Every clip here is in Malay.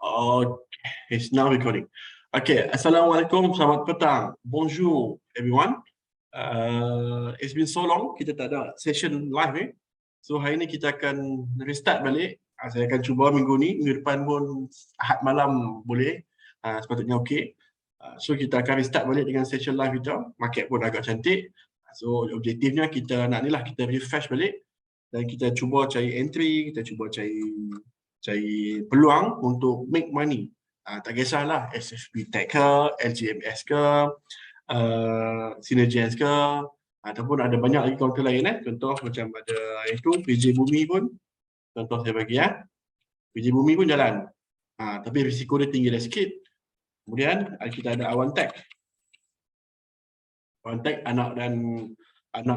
Okay, it's now recording. Okay, Assalamualaikum, selamat petang. Bonjour, everyone. It's been so long, kita tak ada session live ni. So hari ni kita akan restart balik. Saya akan cuba minggu ni, minggu depan pun Ahad malam boleh. Sepatutnya okey. So kita akan restart balik dengan session live kita. Market pun agak cantik. So objektifnya kita nak ni lah, kita refresh balik. Dan kita cuba cari entry, kita cuba cari peluang untuk make money. Tak kisahlah SFP Tech ke, LGMS ke, Synergians ke, ataupun ada banyak lagi kaunter lain. Contoh macam ada itu PJ Bumi pun, contoh saya bagi PJ Bumi pun jalan, tapi risiko dia tinggi dah sikit. Kemudian kita ada Awan Tech. Awan Tech anak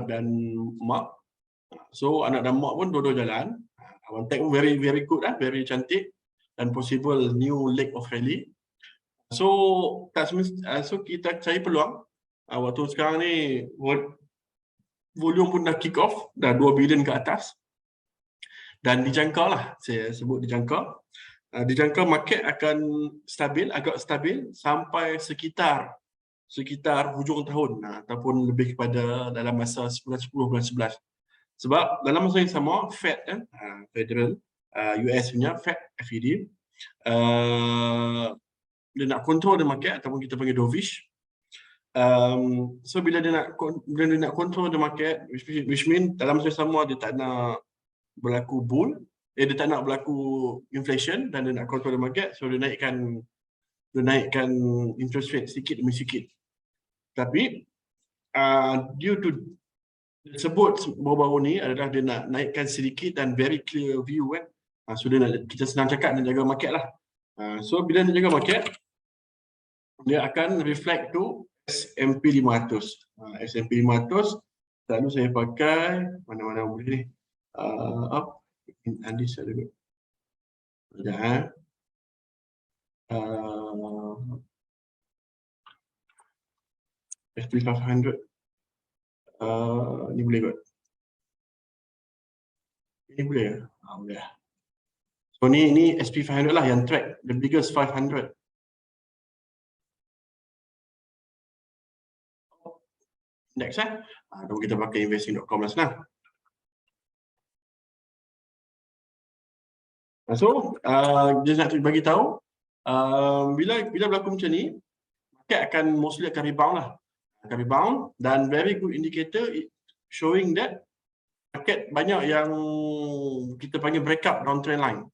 dan mak. So anak dan mak pun dua-dua jalan. Awan Tech pun very good, very cantik dan possible new leg of rally. So kita cari peluang. Waktu sekarang ni volume pun dah kick off, dah 2 bilion ke atas. Dan dijangka lah, saya sebut dijangka. Dijangka market akan agak stabil sampai sekitar hujung tahun, ataupun lebih kepada dalam masa bulan 10, bulan 11. Sebab dalam masa yang sama, Fed Federal US punya Fed FED dia nak control the market, ataupun kita panggil dovish. So bila dia nak control the market, which mean dalam masa yang sama dia tak nak berlaku bull, dia tak nak berlaku inflation, dan dia nak control the market. So dia naikkan interest rate sedikit demi sedikit. Tapi due to sebut baru-baru ni adalah dia nak naikkan sedikit dan very clear view kan. So kita senang cakap nak jaga market lah. So bila dia jaga market, dia akan reflect to S&P 500. S&P 500 selalu saya pakai mana-mana boleh ni. This ada kot. Sekejap S&P 500. Ni boleh kot. Ini boleh ya? Boleh. So ni SP 500 lah yang track the biggest 500. Index Kalau kita pakai investing.com lah senang. So dia nak bagi tahu bila berlaku macam ni, market akan mostly rebound lah. Akan rebound, dan very good indicator showing that market banyak yang kita panggil breakout downtrend line.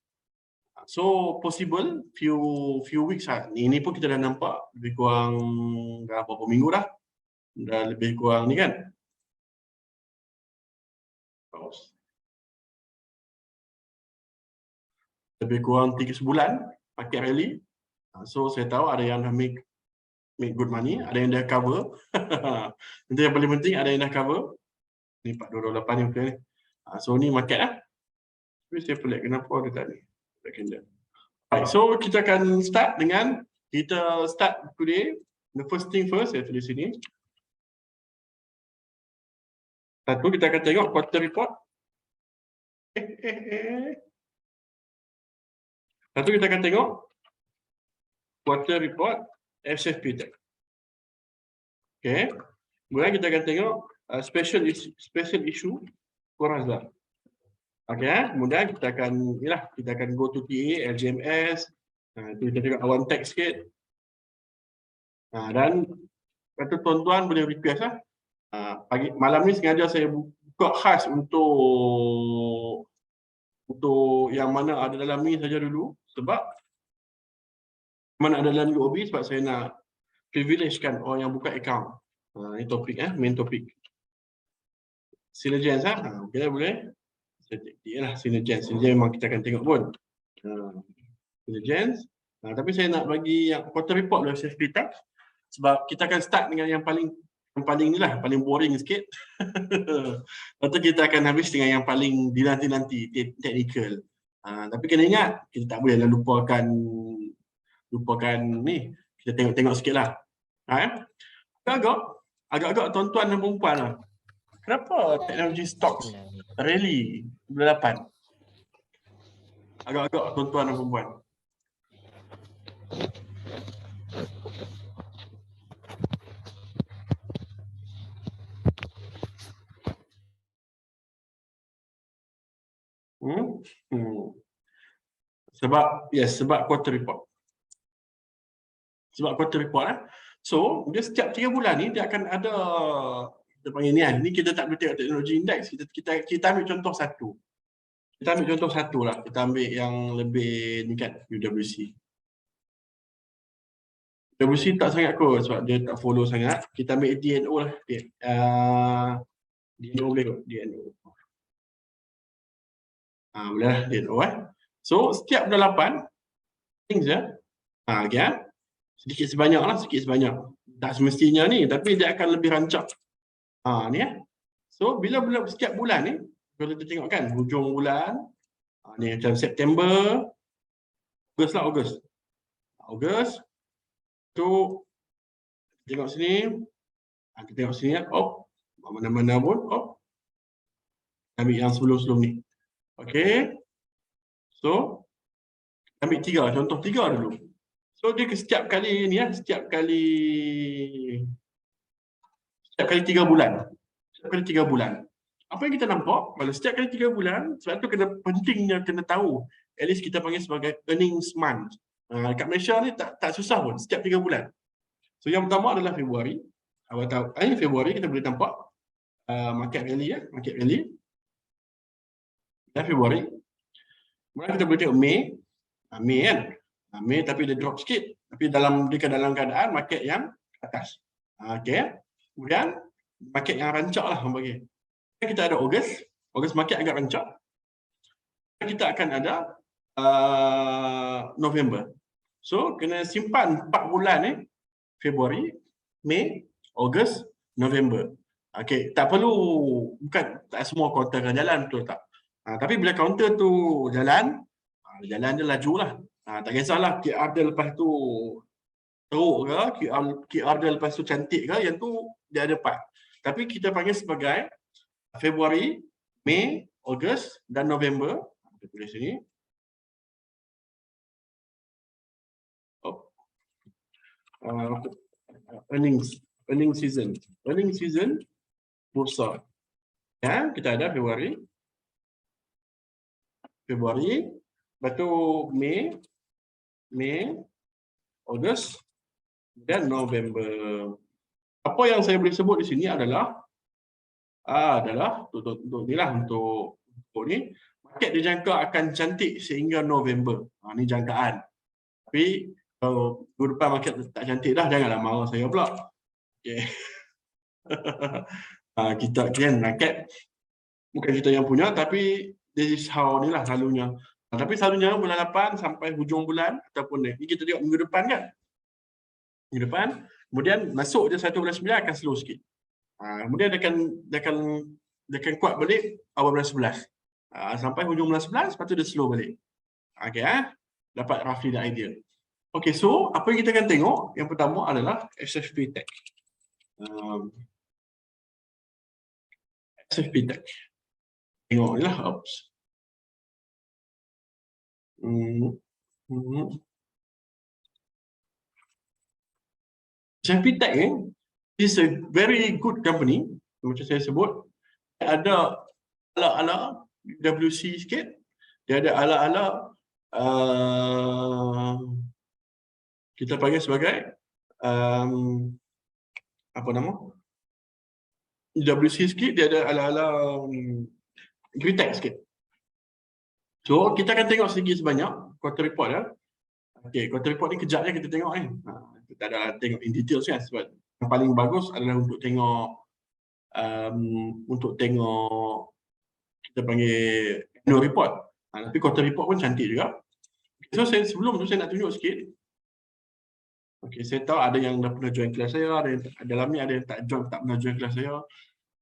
So possible few weeks ini pun kita dah nampak lebih kurang dah berapa minggu dah lebih kurang ni kan. Lebih kurang 3 sebulan market rally. So saya tahu ada yang dah make good money, ada yang dah cover. Itu yang paling penting, ada yang dah cover. Ni 4228 ni betul ni. So ni market Tapi saya pelik kenapa dia tak ni. Right, so kita akan start today. The first thing first, saya tulis sini. Satu, kita akan tengok quarter report. Satu, kita akan tengok quarter report SFP Tech. Okay. Kemudian kita akan tengok special issue Corazza. Okay. Kemudian kita akan go to TA, LGMS. Kita tengok Awan Tech sikit. Dan kata tuan-tuan boleh request malam ni sengaja saya buka khas untuk yang mana ada dalam ni saja dulu, sebab mana ada dalam UOB, sebab saya nak privilege kan orang yang buka account. Ini topik main topik. Synergians okay, boleh. Synergians memang kita akan tengok pun. Synergians. Tapi saya nak bagi yang quarter report oleh SFP Tech, sebab kita akan start dengan yang paling ni lah, paling boring sikit. Lepas tu kita akan habis dengan yang paling dinanti-nanti, technical. Tapi kena ingat, kita tak boleh lupakan ni. Kita tengok sikit lah. Agak-agak tuan-tuan dan perempuan lah. Kenapa teknologi stocks rally bulan 8? Agak-agak tuan-tuan dan perempuan. Hmm. Hmm. Sebab quarter report. Sebab quarter report So, dia setiap 3 bulan ni dia akan ada kita panggil ni kan. Ni kita tak boleh tengok teknologi indeks. Kita ambil contoh satu. Kita ambil contoh satu lah. Kita ambil yang lebih ni kan, UWC. UWC tak sangat kot sebab dia tak follow sangat. Kita ambil DNO lah. DNO boleh kot. DNO. Boleh lah DNO So, setiap bulan 8, things je. Okay, sedikit sebanyak lah, sikit sebanyak. Tak semestinya ni, tapi dia akan lebih rancak. Ni So, bila setiap bulan ni, kalau kita tengok kan, hujung bulan, ni macam September, Ogos lah, Ogos. Tu, tengok sini. Kita tengok sini, mana-mana pun, ambil yang sebelum-sebelum ni. Okay. So, ambil 3, contoh 3 dulu. So, dia setiap kali ni setiap kali 3 bulan. Setiap kali 3 bulan. Apa yang kita nampak, kalau setiap kali 3 bulan, sebab tu pentingnya kena tahu. At least kita panggil sebagai earnings month. Kat Malaysia ni tak susah pun, setiap 3 bulan. So yang pertama adalah Februari. Awak tahu, Februari kita boleh nampak market rally market rally. Dan Februari. Kemudian kita boleh tengok Mei. Mei kan. Mei tapi dia drop sikit. Tapi dalam keadaan market yang atas. Okay. Kemudian market yang rancak lah orang bagi. Kita ada Ogos market agak rancak. Kita akan ada November. So kena simpan 4 bulan ni, Februari, Mei, Ogos, November. Okay, tak perlu, bukan tak semua counter akan jalan, betul tak? Tapi bila counter tu jalan dia laju lah. Tak kisahlah QR dia lepas tu teruk ke, QR dia lepas tu cantik ke, yang tu dia ada part. Tapi kita panggil sebagai Februari, Mei, Ogos dan November. Kita tulis sini. Earning season bursa. Kita ada Februari, lepas tu Mei, Ogos dan November. Apa yang saya boleh sebut di sini adalah untuk ni lah, untuk ni market dijangka akan cantik sehingga November. Ni jangkaan. Tapi kalau minggu depan market tak cantik dah, janganlah marah saya pula. Okay. Kita kan market bukan kita yang punya, tapi this is how ni lah selalunya. Tapi selalunya bulan 8 sampai hujung bulan ataupun ni kita tengok minggu depan kan. Minggu depan, kemudian masuk je 1 bulan 9 akan slow sikit. Kemudian dia akan kuat balik awal bulan 11. Sampai hujung bulan 11, lepas tu dia slow balik. Okay, dapat roughly the idea. Okay, so apa yang kita akan tengok, yang pertama adalah SFP Tech. SFP Tech. Tengok ni lah, SFP Tech is a very good company. Macam saya sebut, ada ala-ala WC sikit, dia ada ala-ala kita panggil sebagai apa nama? WC sikit, dia ada ala-ala Gritech sikit. So, kita akan tengok sedikit sebanyak quarter report ya. Okay, quarter report ni kejap je kita tengok ni. Kita ada tengok in details kan, sebab yang paling bagus adalah untuk tengok kita panggil annual report. Tapi quarter report pun cantik juga. So, sebelum tu saya nak tunjuk sikit. Okay, saya tahu ada yang dah pernah join kelas saya, ada yang dalam ni ada yang tak pernah join kelas saya.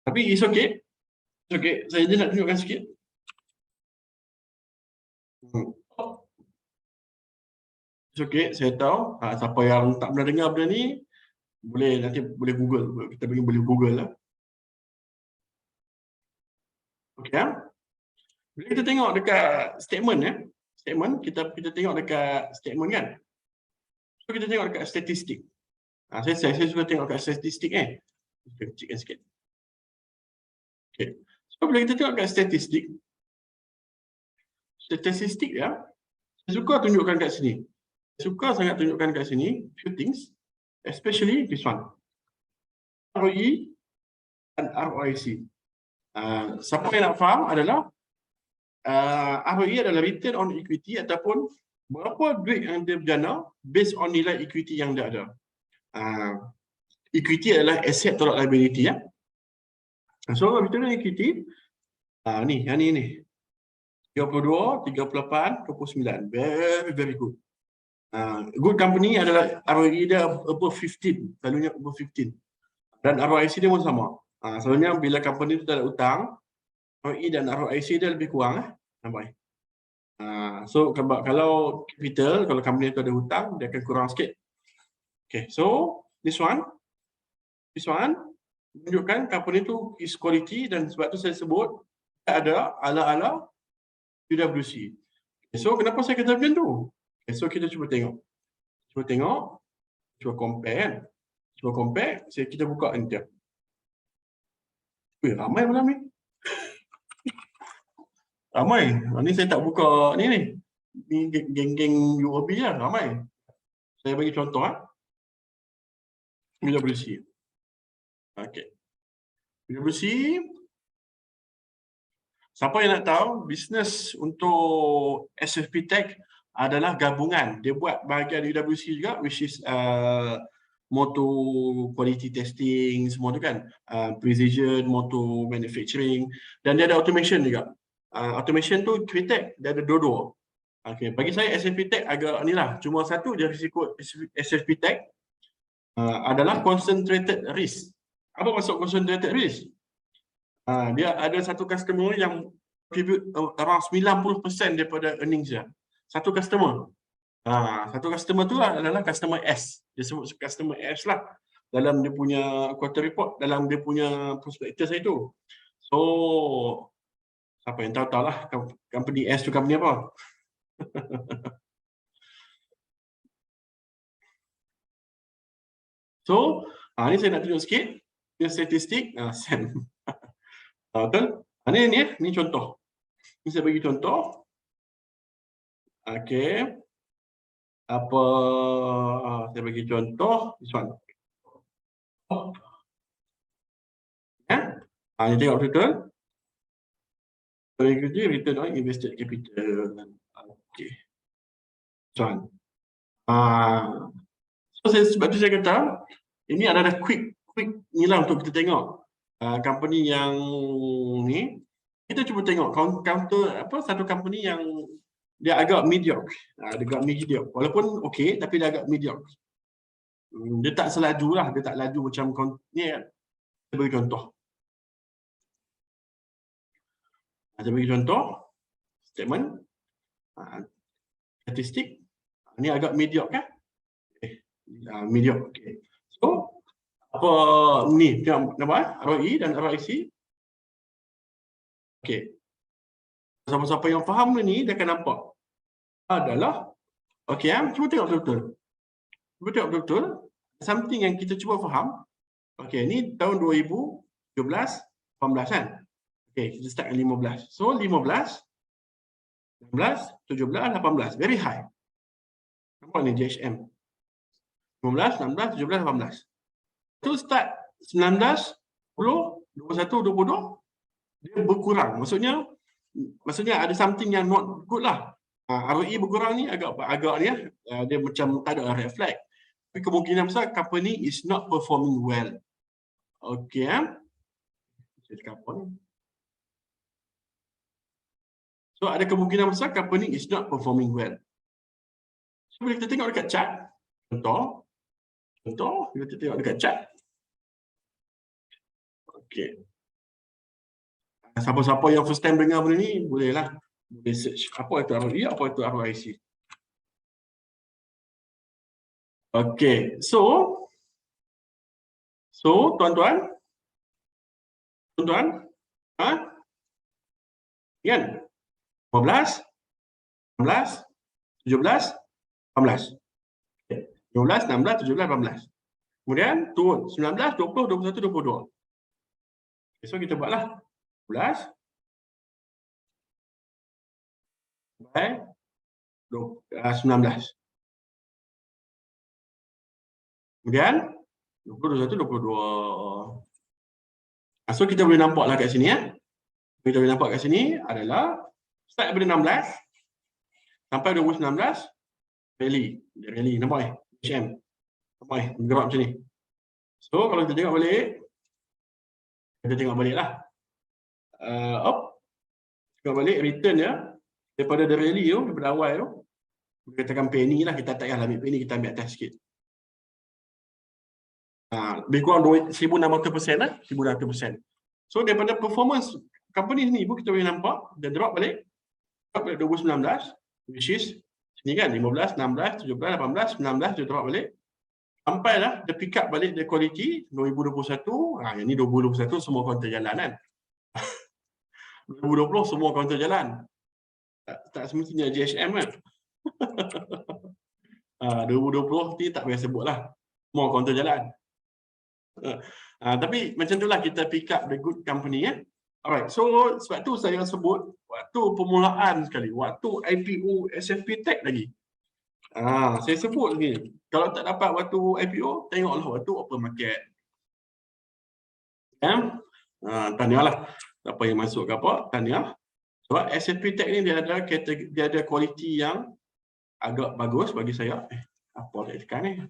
Tapi it's okay. It's okay. Saya je nak tunjukkan sikit. It's okay, saya tahu. Siapa yang tak pernah dengar benda ni, nanti boleh Google. Kita boleh Google lah. Okay. Bila kita tengok dekat statement kita tengok dekat statement kan. So kita tengok dekat statistik. Saya suka tengok dekat statistik Kita kecilkan sikit. Okay. So bila kita tengok dekat statistik, statistik ya. Saya suka tunjukkan kat sini. Saya suka sangat tunjukkan kat sini few things, especially this one. ROE dan ROIC. Siapa yang nak faham adalah ROE adalah return on equity ataupun berapa duit yang dia berjana based on nilai equity yang dia ada. Equity adalah asset tolak liability ya. So return on equity ni, yang ni. 32, 38, 29. Very good. Good company adalah ROE dia above 15, selalunya above 15. Dan ROIC dia pun sama. Selalunya bila company tu tak ada hutang, ROE dan ROIC dia lebih kurang nampak. So kalau capital, kalau company tu ada hutang, dia akan kurang sikit. Okay, so this one menunjukkan company tu is quality dan sebab tu saya sebut ada ala-ala PwC. Okay, so kenapa saya kata macam tu? Okay, so kita cuba tengok. Cuba compare. Kita buka enter. Ramai malam ni. Ramai. Ni saya tak buka ni. Ni geng-geng UOB lah, ramai. Saya bagi contoh PwC. Okey. PwC. Siapa yang nak tahu, bisnes untuk SFP Tech adalah gabungan. Dia buat bahagian PwC juga, which is motor quality testing, semua tu kan. Precision, motor manufacturing. Dan dia ada automation juga. Automation tu QTech, dia ada dua-dua. Okay. Bagi saya SFP Tech agak ni lah. Cuma satu je risiko SFP Tech adalah concentrated risk. Apa maksud concentrated risk? Dia ada satu customer yang contribute around 90% daripada earnings dia. Satu customer. Satu customer tu adalah customer S. Dia sebut customer S lah. Dalam dia punya quarter report, dalam dia punya prospectus itu. So, siapa yang tahu lah company S tu company apa. So, ni saya nak tunjuk sikit. Ini statistik. Sam. Betul? Ni contoh. Ni saya bagi contoh. Okey. Apa saya bagi contoh? This one. Ni tengok betul. Return on invested capital. Okey. This one. So sebab tu saya kata ini adalah quick ni lah untuk kita tengok. Company yang ni, kita cuba tengok satu company yang dia agak mediocre. Walaupun okey, tapi dia agak mediocre. Dia tak selaju lah, dia tak laju macam ni kan. Saya bagi contoh. Statement. Statistik. Ni agak mediocre kan? Mediocre. Okay. So, apa ni? Tengok nama ROE dan ROIC. Okey. Siapa-siapa yang faham ni dia akan nampak adalah okey, cuba tengok betul-betul. Something yang kita cuba faham. Okey, ni tahun 2017 18 kan. Okey, kita start dengan 15. So 15 16 17 18 very high. Nampak ni JHM. 15 16 17 18. Tu start 19, 20, 21, 22 dia berkurang. Maksudnya ada something yang not good lah. ROE berkurang ni agak ni dia macam tak ada reflect. Tapi kemungkinan besar company is not performing well. Okey So ada kemungkinan besar company is not performing well. So bila kita tengok dekat chart, contoh kita tengok dekat chart. Okey. Siapa-siapa yang first time dengar benda ni, bolehlah search apa itu ROE, apa itu ROIC. Okey, so tuan-tuan, kan? 15, 16, 17, 18. 15, 16, 17, 18. Kemudian turun 19, 20, 21, 22. Okay, so kita buatlah 15, sampai 19. Kemudian 20, 21, 22. So kita boleh nampaklah kat sini ya. Kita boleh nampak kat sini adalah start daripada 16 sampai 2019 rally nampak HM. Nampak bergerak macam ni. So kalau kita tengok balik, kita tengok baliklah. Tengok balik return dia daripada the rally tu, daripada awal tu. Kita katakan penny lah, kita tak payah ambil penny, kita ambil atas sikit. Lebih kurang 1,600% lah, 1,600%. So daripada performance company ni pun kita boleh nampak dia drop balik 2019, which is sini kan 15, 16, 17, 18, 19 dia drop balik. Sampailah dia pick up balik dia quality 2021. Yang ni 2021 semua kaunter jalan kan. 2020 semua kaunter jalan. Tak semestinya JHM kan. 2020 ni tak payah sebut lah. Semua kaunter jalan. Tapi macam itulah kita pick up the good company ya. Alright, so sebab tu saya sebut waktu permulaan sekali, waktu IPO SFP Tech lagi. Saya sebut ni, kalau tak dapat waktu IPO, tengoklah waktu open market. Tahniah lah. Apa yang masuk ke apa, tahniah. Sebab SFP Tech ni dia ada kualiti yang agak bagus bagi saya. Apa dia tekan ni?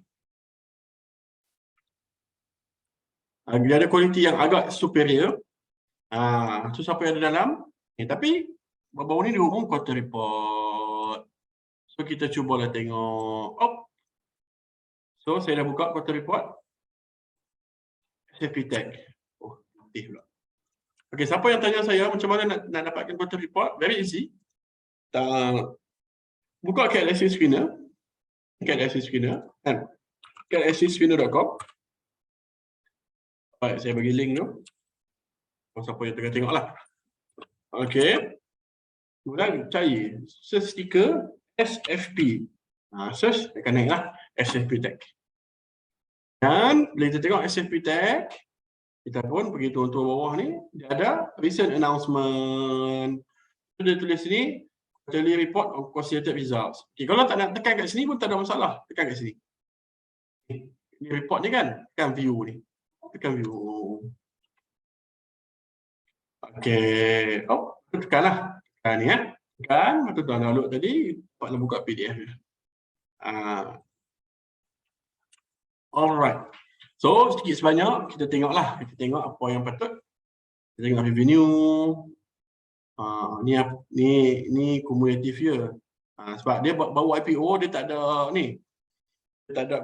Dia ada kualiti yang agak superior. So siapa yang ada dalam? Tapi baru ni diumum quarter report. So kita cubalah tengok. So saya dah buka quarter report. SFP Tech. Mati pula. Okey, siapa yang tanya saya macam mana nak dapatkan quarter report? Very easy. Buka KLSC Screener. KLSC Screener. Kan? KLSCScreener.com. Baik, saya bagi link tu. Siapa yang tengah tengok lah. Okey. Kemudian cari search stiker SFP. Search akan naik lah SFP Tech. Dan bila kita tengok SFP Tech, kita pun pergi turun-turun bawah ni, dia ada recent announcement. Dia tulis sini, quarterly report of consolidated results. Okay, kalau tak nak tekan kat sini pun tak ada masalah. Tekan kat sini. Ini report ni kan, tekan view ni. Tekan view. Okey. Tekanlah. Tekan ni ya. Tekan, betul download tadi, dapatlah buka PDF ni. Alright. So, sedikit sebanyak kita tengoklah. Kita tengok apa yang patut. Kita tengok revenue. Ni cumulative year. Sebab dia baru IPO, dia tak ada ni. Dia tak ada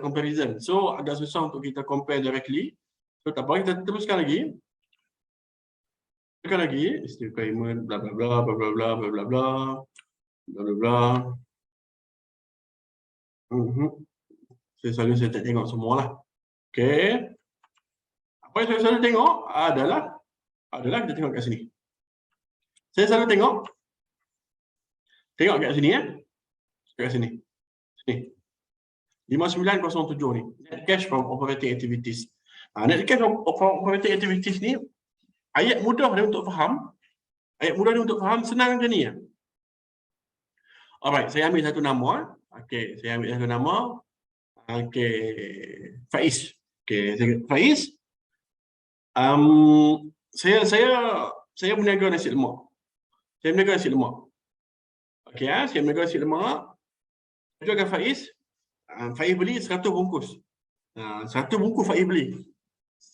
comparison. So, agak susah untuk kita compare directly. So, tak apa, kita teruskan lagi. Tekan lagi, still payment, bla bla bla bla bla bla bla bla bla bla bla. Saya tak tengok semualah. Okey. Apa yang saya selalu tengok adalah kita tengok kat sini. Saya selalu tengok kat sini ya. Kat sini. Sini. 5907 ni. Net cash from operating activities. Net cash from operating activities ni ayat mudah dia untuk faham. Senang macam ni ya. Alright, saya ambil satu nama. Okey, saya ambil satu nama. Okey, Faiz. Okey, Faiz. Saya berniaga nasi lemak. Okey, saya berniaga nasi lemak. Saya jualkan Faiz. Faiz beli 100 bungkus. 1 bungkus Faiz beli.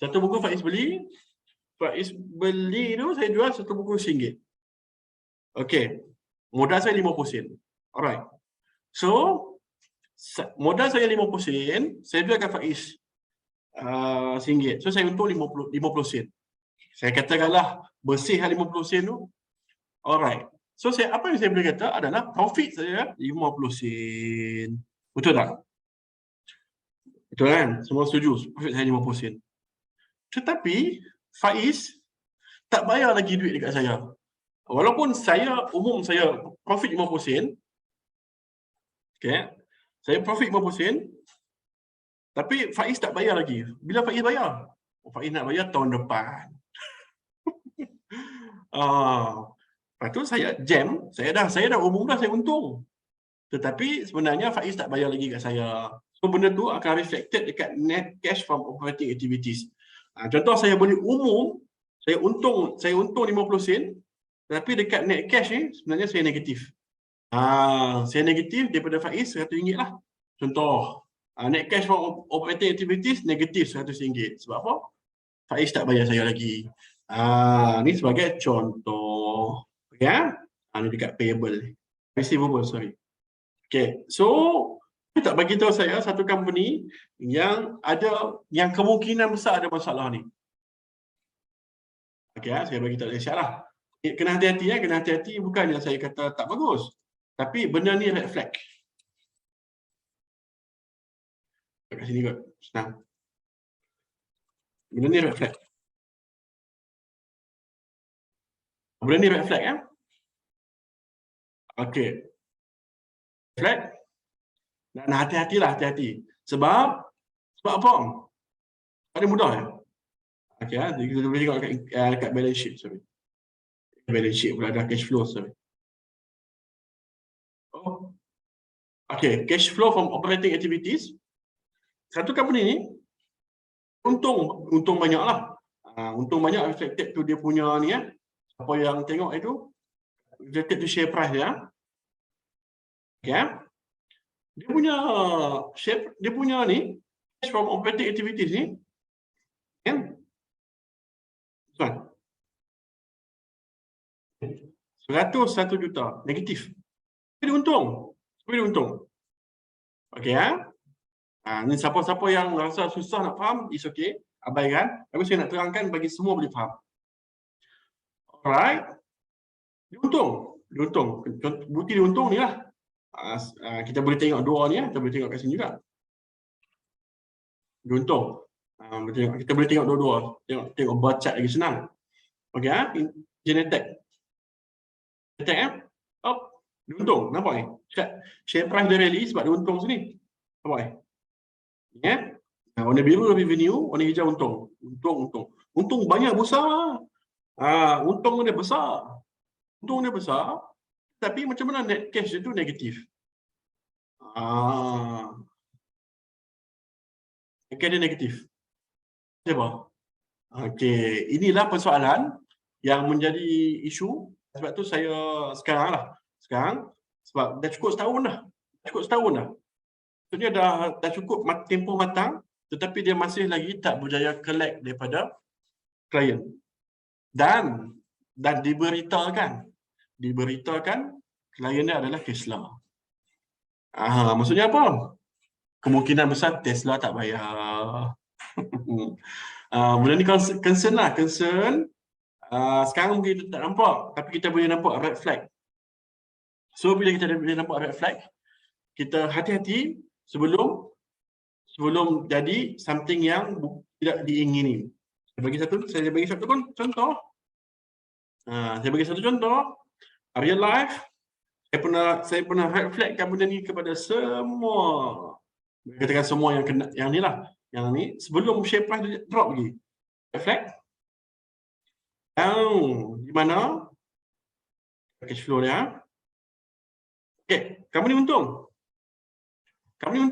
1 bungkus Faiz beli. Faiz beli tu saya jual 1 bungkus RM1. Okey. Modal saya 50 sen. Alright. So, modal saya 50 sen, saya jualkan Faiz RM1. So saya untung 50 sen. Saya katakanlah bersih 50 sen tu. Alright. So apa yang saya boleh kata adalah profit saya 50 sen. Betul tak? Betul kan? Semua setuju. Profit saya 50 sen. Tetapi Faiz tak bayar lagi duit dekat saya. Walaupun umum saya profit 50 sen. Okay. Saya profit 50 sen. Tapi Faiz tak bayar lagi. Bila Faiz bayar? Faiz nak bayar tahun depan. Lepas tu saya jam, saya dah umum dah, saya untung. Tetapi sebenarnya Faiz tak bayar lagi kat saya. So benda tu akan reflected dekat net cash from operating activities. Contoh saya beli umum, saya untung 50 sen, tapi dekat net cash ni sebenarnya saya negatif. Saya negatif daripada Faiz RM100 lah. Contoh, net cash from operating activities negatif RM100. Sebab apa? Faiz tak bayar saya lagi. Ni sebagai contoh. Okay? Ni dekat payable. Receivable, sorry. Okay, so tak bagi tahu saya satu company yang kemungkinan besar ada masalah ni. Okay, saya bagi tahu Aisyah lah. Kena hati-hati ya, kena hati-hati, bukannya saya kata tak bagus. Tapi benda ni red flag. Kat sini kot, senang. Benda ni red flag. Benda ni red flag ya. Okay. Flag. Dan hati-hatilah, hati-hati. Sebab apa? Ada mudah ya. Okay, kita boleh tengok kat balance sheet, sorry. Balance sheet pula ada cash flow, sorry. Okay, cash flow from operating activities. Satu company ni untung banyak lah. Untung banyak reflected tu dia punya ni ya. Apa yang tengok itu reflected to share price ya. Okay. Dia punya ni cash from operating activities ni kan? 101 juta negatif. Tapi dia untung. Okey ya. Ni siapa-siapa yang rasa susah nak faham, is okay. Abaikan. Tapi saya nak terangkan bagi semua boleh faham. Alright. Dia untung. Bukti dia untung ni lah. Kita boleh tengok dua ni ya. Kita boleh tengok kat sini juga. Dia untung. Kita boleh tengok dua-dua. Tengok bar chart lagi senang. Okey ya. Genetech ya. Dia untung. Nampak ni? Share price dia rally sebab dia untung sini. Nampak ni? Ya. Warna biru revenue, warna hijau untung. Untung banyak besar. Untung dia besar. Tapi macam mana net cash itu negatif? Dia negatif. Siapa? Okey, inilah persoalan yang menjadi isu. Sebab tu saya sekarang sebab dah cukup setahun dah. Maksudnya dah cukup tempoh matang, tetapi dia masih lagi tak berjaya collect daripada klien. Dan diberitakan klien dia adalah Tesla. Maksudnya apa? Kemungkinan besar Tesla tak bayar. Benda ni concern lah. Sekarang mungkin kita tak nampak, tapi kita boleh nampak red flag. So bila kita boleh nampak red flag, kita hati-hati sebelum jadi something yang tidak diingini. Saya bagi satu contoh. Real life, saya pernah red flagkan benda ni kepada semua. Katakan semua yang ni lah. Yang ni sebelum share price drop lagi. Red flag. Di mana cash flow dia. Okey, company untung. Tapi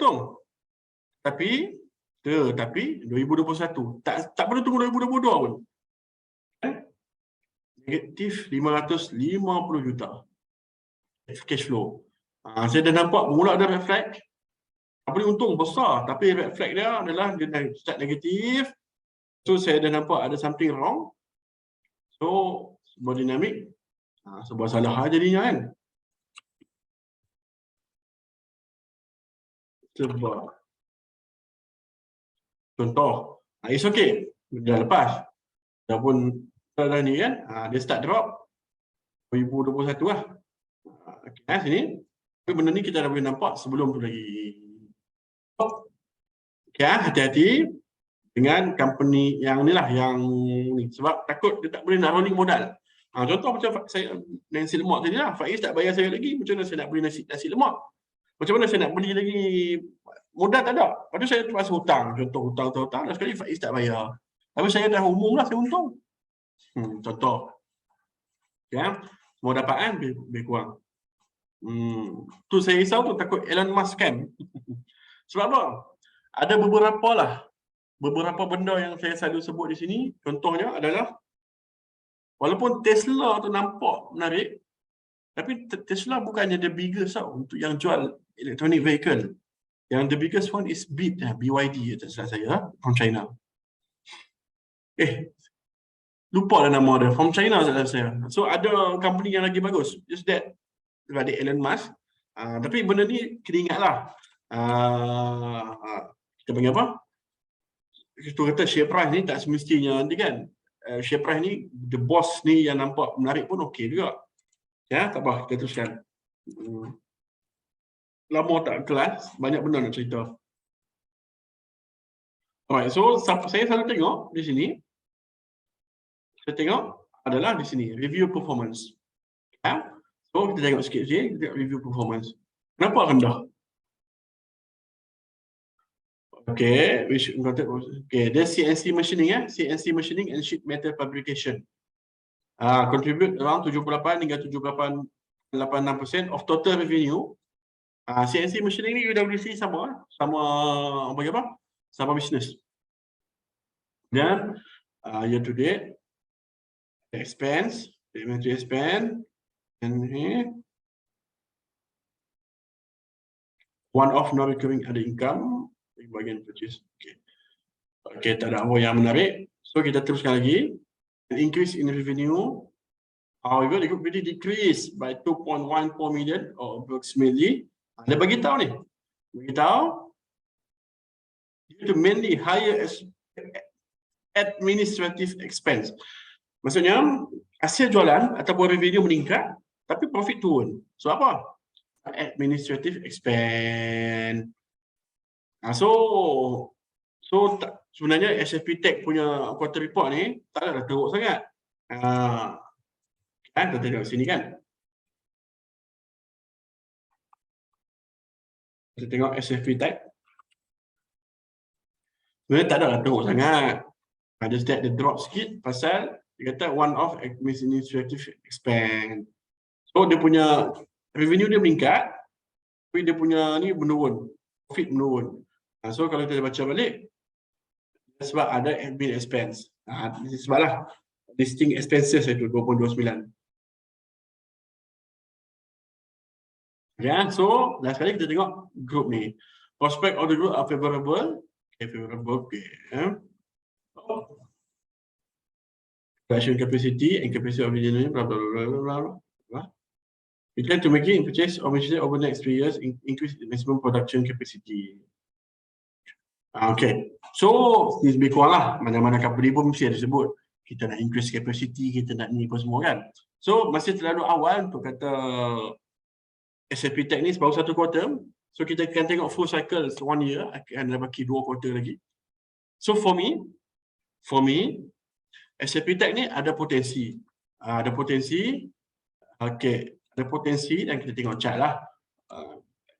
2021 tak perlu tunggu 2022 pun. Negatif 550 juta cash flow. Saya dah nampak mula ada red flag. Company untung besar, tapi red flag dia adalah dia start negatif. So saya dah nampak ada something wrong. So sebuah dinamik, sebuah salah jadinya kan. Sebab contoh, it's okay. Dah lepas. Dah pun dah ni kan, dia start drop 2021 lah. Okay, sini. Tapi benda ni kita dah boleh nampak sebelum tu lagi. Okay, hati-hati dengan company yang ni lah, yang ni. Sebab takut dia tak boleh nak rolling modal. Contoh macam saya nasi lemak tadi lah, Faiz tak bayar saya lagi, macam mana saya nak beli nasi lemak? Macam mana saya nak beli lagi? Modal tak ada. Lepas tu saya terpaksa hutang. Contoh hutang. Dan sekali Faiz tak bayar. Tapi saya dah umum lah, saya untung. Contoh. Ya. mau dapat kan lebih kurang. Tu saya risau tu takut Elon Musk kan. Sebab apa? Ada beberapa benda yang saya selalu sebut di sini. Contohnya adalah walaupun Tesla tu nampak menarik, tapi Tesla bukannya the biggest tau untuk yang jual electronic vehicle. Yang the biggest one is BYD tak salah saya, from China. Lupa lah nama dia, from China tak salah saya. So ada company yang lagi bagus, just that sebab dia Elon Musk. Tapi benda ni kena ingat lah. Kita panggil apa? Kita kata share price ni tak semestinya nanti kan. Share price ni, the boss ni yang nampak menarik pun okey juga. Ya, tak apa, kita teruskan. Lama tak kelas, banyak benda nak cerita. Alright, so saya selalu tengok di sini. Saya tengok adalah di sini, review performance. Ya? So, kita tengok sikit je, kita tengok review performance. Kenapa rendah? Okay, there's CNC machining CNC machining and sheet metal fabrication. Contribute around 78 hingga 78.86% of total revenue. CNC machining ni UWC sama apa? Sama business. Dan year to date expense, inventory expense, and here one off non-recurring other income bagian purchase. Okay, tak ada apa yang menarik. So kita teruskan lagi. An increase in revenue. However, it could really decrease by 2.14 million or approximately. Dia bagi tahu ni. Bagi tahu due to mainly higher administrative expense. Maksudnya hasil jualan ataupun revenue meningkat tapi profit turun. So apa? Administrative expense. So sebenarnya SFP Tech punya quarter report ni tak ada teruk sangat. Kan kita tengok sini kan. Kita tengok SFP Tech. Sebenarnya tak ada teruk sangat. Ada step dia drop sikit pasal dia kata one off administrative expense. So dia punya revenue dia meningkat tapi dia punya ni menurun. Profit menurun. So kalau kita baca balik sebab ada admin expense. Sebablah listing expenses itu 2.29. Ya, so last kali kita tengok group ni. Prospect of the group are favorable. Okay. Production capacity and capacity of engineering, blah blah blah blah blah. We try to make it purchase or machinery over the next 3 years, increase the maximum production capacity. Okay, so ni lebih kurang lah. Mana-mana company pun mesti ada sebut. Kita nak increase capacity, kita nak ni apa semua kan. So masih terlalu awal untuk kata SFP Tech ni baru 1 quarter. So kita akan tengok full cycle 1 year, akan ada baki 2 quarter lagi. So for me, SFP Tech ni ada potensi. Okay, ada potensi dan kita tengok chart lah.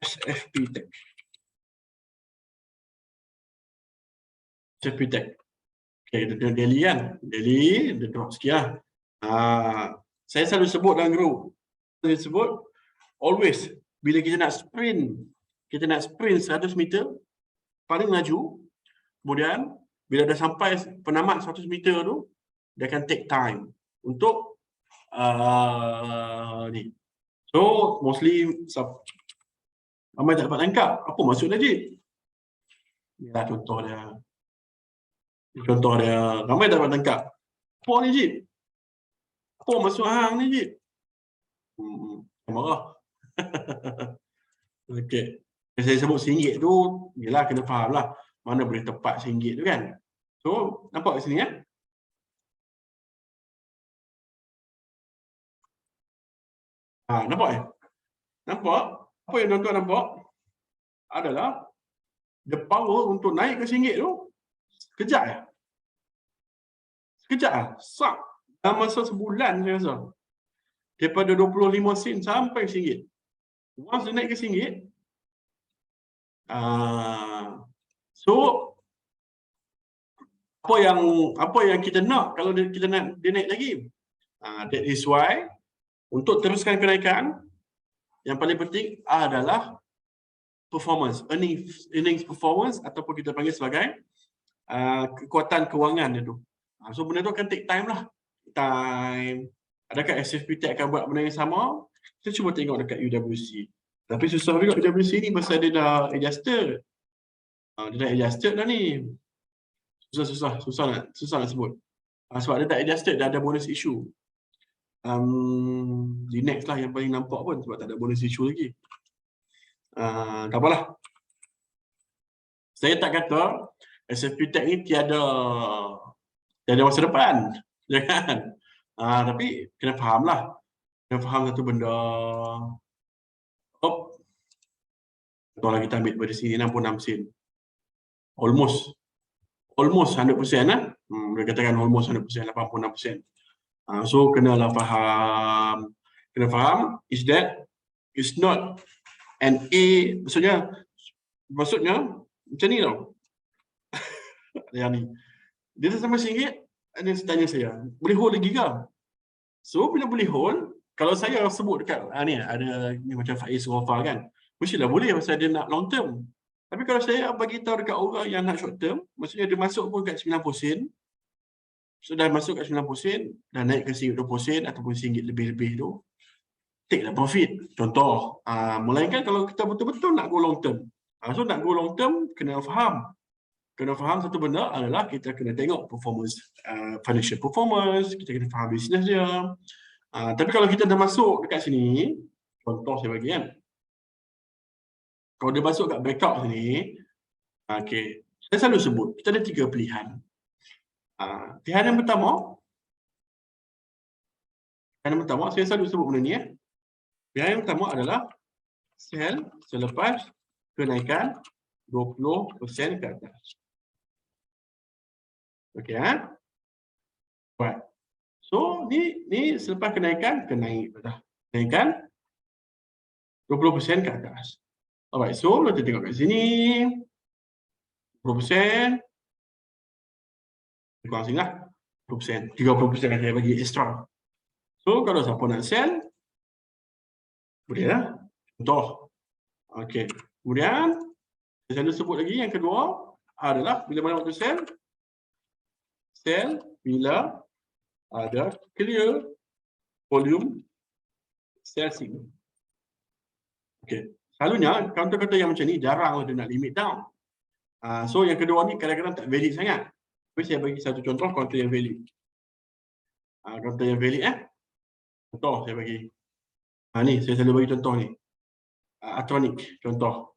SFP Tech. SFP Tech. Okay, dia daily kan. Daily, dia drop sikit lah. Saya selalu sebut dalam group. Saya sebut, always, bila kita nak sprint 100 meter, paling laju, kemudian, bila dah sampai penamat 100 meter tu, dia akan take time untuk ni. So, mostly, ramai tak dapat tangkap. Apa maksud Najib? Inilah contoh dia. Ramai tak dapat tangkap. Apa ni, Jib? Apa maksud hang ni, Jib? Marah. Okey. Saya sebut RM1 tu, yelah kena faham lah. Mana boleh tepat RM1 tu kan. So, nampak kat sini ya? Nampak ya? Nampak? Apa yang tuan-tuan nampak? Adalah the power untuk naik ke RM1 tu sekejap ya? Sekejap lah. Sak. Dalam masa sebulan saya rasa. Daripada 25 sen sampai RM1. Once dia naik ke RM1, so apa yang kita nak kalau kita nak dia naik lagi? That is why Untuk teruskan kenaikan, yang paling penting adalah performance, earnings performance ataupun kita panggil sebagai kekuatan kewangan dia tu. So benda tu akan take time lah. Adakah SFPTech akan buat benda yang sama? Kita cuba tengok dekat UWC. Tapi susah juga UWC ni pasal dia dah adjusted. Dia dah adjusted dah ni. Susah nak sebut. Sebab dia dah adjusted, dah ada bonus issue. Linux lah yang paling nampak pun sebab tak ada bonus issue lagi. Tak apalah. Saya tak kata SFPTech ni tiada masa depan. Jangan. Tapi kena faham lah. Kena faham satu benda. Kalau kita ambil pada sini 66 sen. Almost 100% lah. Boleh katakan almost 100%, 86%. So kenalah faham. Kena faham is that it's not an A, maksudnya macam ni tau. Yang ni. Dia dah sama RM1, dia tanya saya, boleh hold lagi ke? So bila boleh hold, kalau saya sebut dekat ni ada ni macam Faiz Wafa kan, mestilah boleh pasal dia nak long term. Tapi kalau saya bagi tahu dekat orang yang nak short term, maksudnya dia masuk pun kat 90 sen. Sudah masuk kat 90 sen, dah naik ke RM20 sen ataupun RM1 lebih-lebih tu, take lah profit. Contoh, melainkan kalau kita betul-betul nak go long term. So nak go long term, kena faham. Kena faham satu benda adalah kita kena tengok performance, financial performance, kita kena faham bisnes dia. Tapi kalau kita dah masuk dekat sini, contoh saya bagi kan. Kalau dia masuk kat breakout sini, okay, saya selalu sebut, kita ada 3 pilihan. Pilihan yang pertama, saya selalu sebut benda ni. Pilihan yang pertama adalah sell selepas kenaikan 20% ke atas. Okey, Right. So ni selepas kenaikan naik dah. Kenaikan 20% ke atas. Alright, so kita tengok kat sini 20%. Kurang sini lah 20%, 30% saya bagi extra. So kalau siapa nak sell, boleh lah. Contoh. Okey. Kemudian saya selalu sebut lagi yang kedua adalah bila mana waktu sell? Sell bila ada clear volume sell signal. Okey. Selalunya counter-counter yang macam ni jarang dia nak limit down. So yang kedua ni kadang-kadang tak valid sangat. Tapi saya bagi satu contoh counter yang valid. Counter yang valid contoh saya bagi. Ni saya selalu bagi contoh ni. Atronic contoh.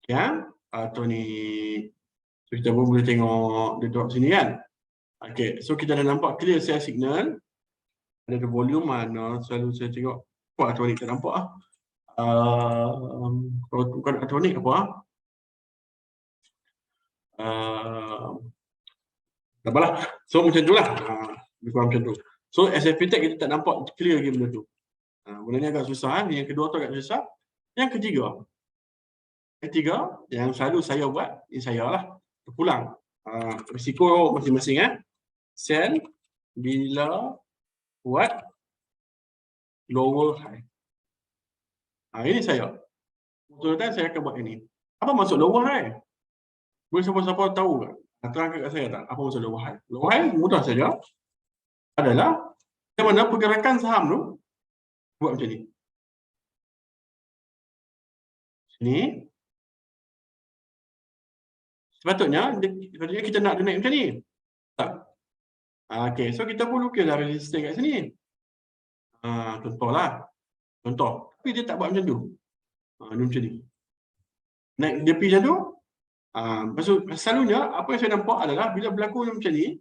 Ya, Atronic. So kita pun boleh tengok dia drop sini kan. Okey, so kita dah nampak clear sell signal. Ada volume mana selalu saya tengok. Atronic tak nampak kalau bukan Atronic apa tak apalah. So macam tu lah. Lebih kurang macam tu. So SFPTech kita tak nampak clear lagi benda tu. Benda ni agak susah. Yang kedua tu agak susah. Yang ketiga yang selalu saya buat, ini saya lah. Terpulang. Risiko masing-masing sell bila buat lower high. Ini saya. Betul-betul saya akan buat ini. Apa maksud lower high? Boleh siapa-siapa tahu tak? Terangkan kat saya tak? Apa maksud lower high? Lower high mudah saja. Adalah macam mana pergerakan saham tu buat macam ni. Sini. Sepatutnya kita nak dia naik macam ni. Tak. Okey, so kita pun lukislah resistance kat sini. Contohlah. Contoh. Tapi dia tak buat macam tu. Dia macam ni. Naik dia pergi macam tu. Maksud selalunya apa yang saya nampak adalah bila berlaku macam ni,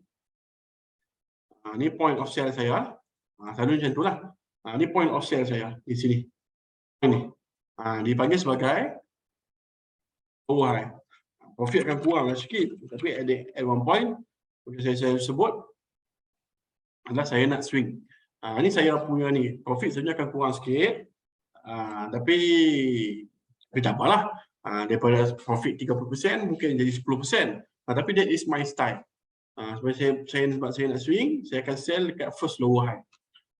ni point of sale saya. Selalu macam itulah. Ni point of sale saya di sini. Ini. Dipanggil sebagai lower high. Profit akan kurang sikit, tapi at one point macam saya sebut adalah saya nak swing. Ni saya punya ni profit sebenarnya akan kurang sikit. Tapi tak apalah. Daripada profit 30% mungkin jadi 10%. Tapi that is my style. Sebab saya nak swing, saya akan sell dekat first lower high.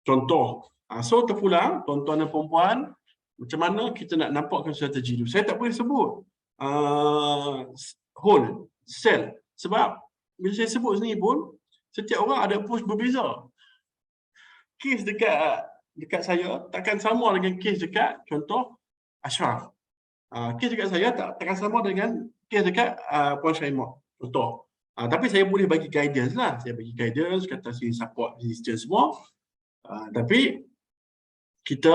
Contoh, So terpulang, tuan-tuan dan puan-puan, macam mana kita nak nampakkan strategi itu. Saya tak boleh sebut whole, sell. Sebab bila saya sebut sini pun, setiap orang ada approach berbeza. Kes dekat saya takkan sama dengan kes dekat contoh Ashraf. Kes dekat saya takkan sama dengan kes dekat Puan Syaimah. Contoh. Tapi saya boleh bagi guidance lah. Saya bagi guidance, kata si support system semua. Tapi kita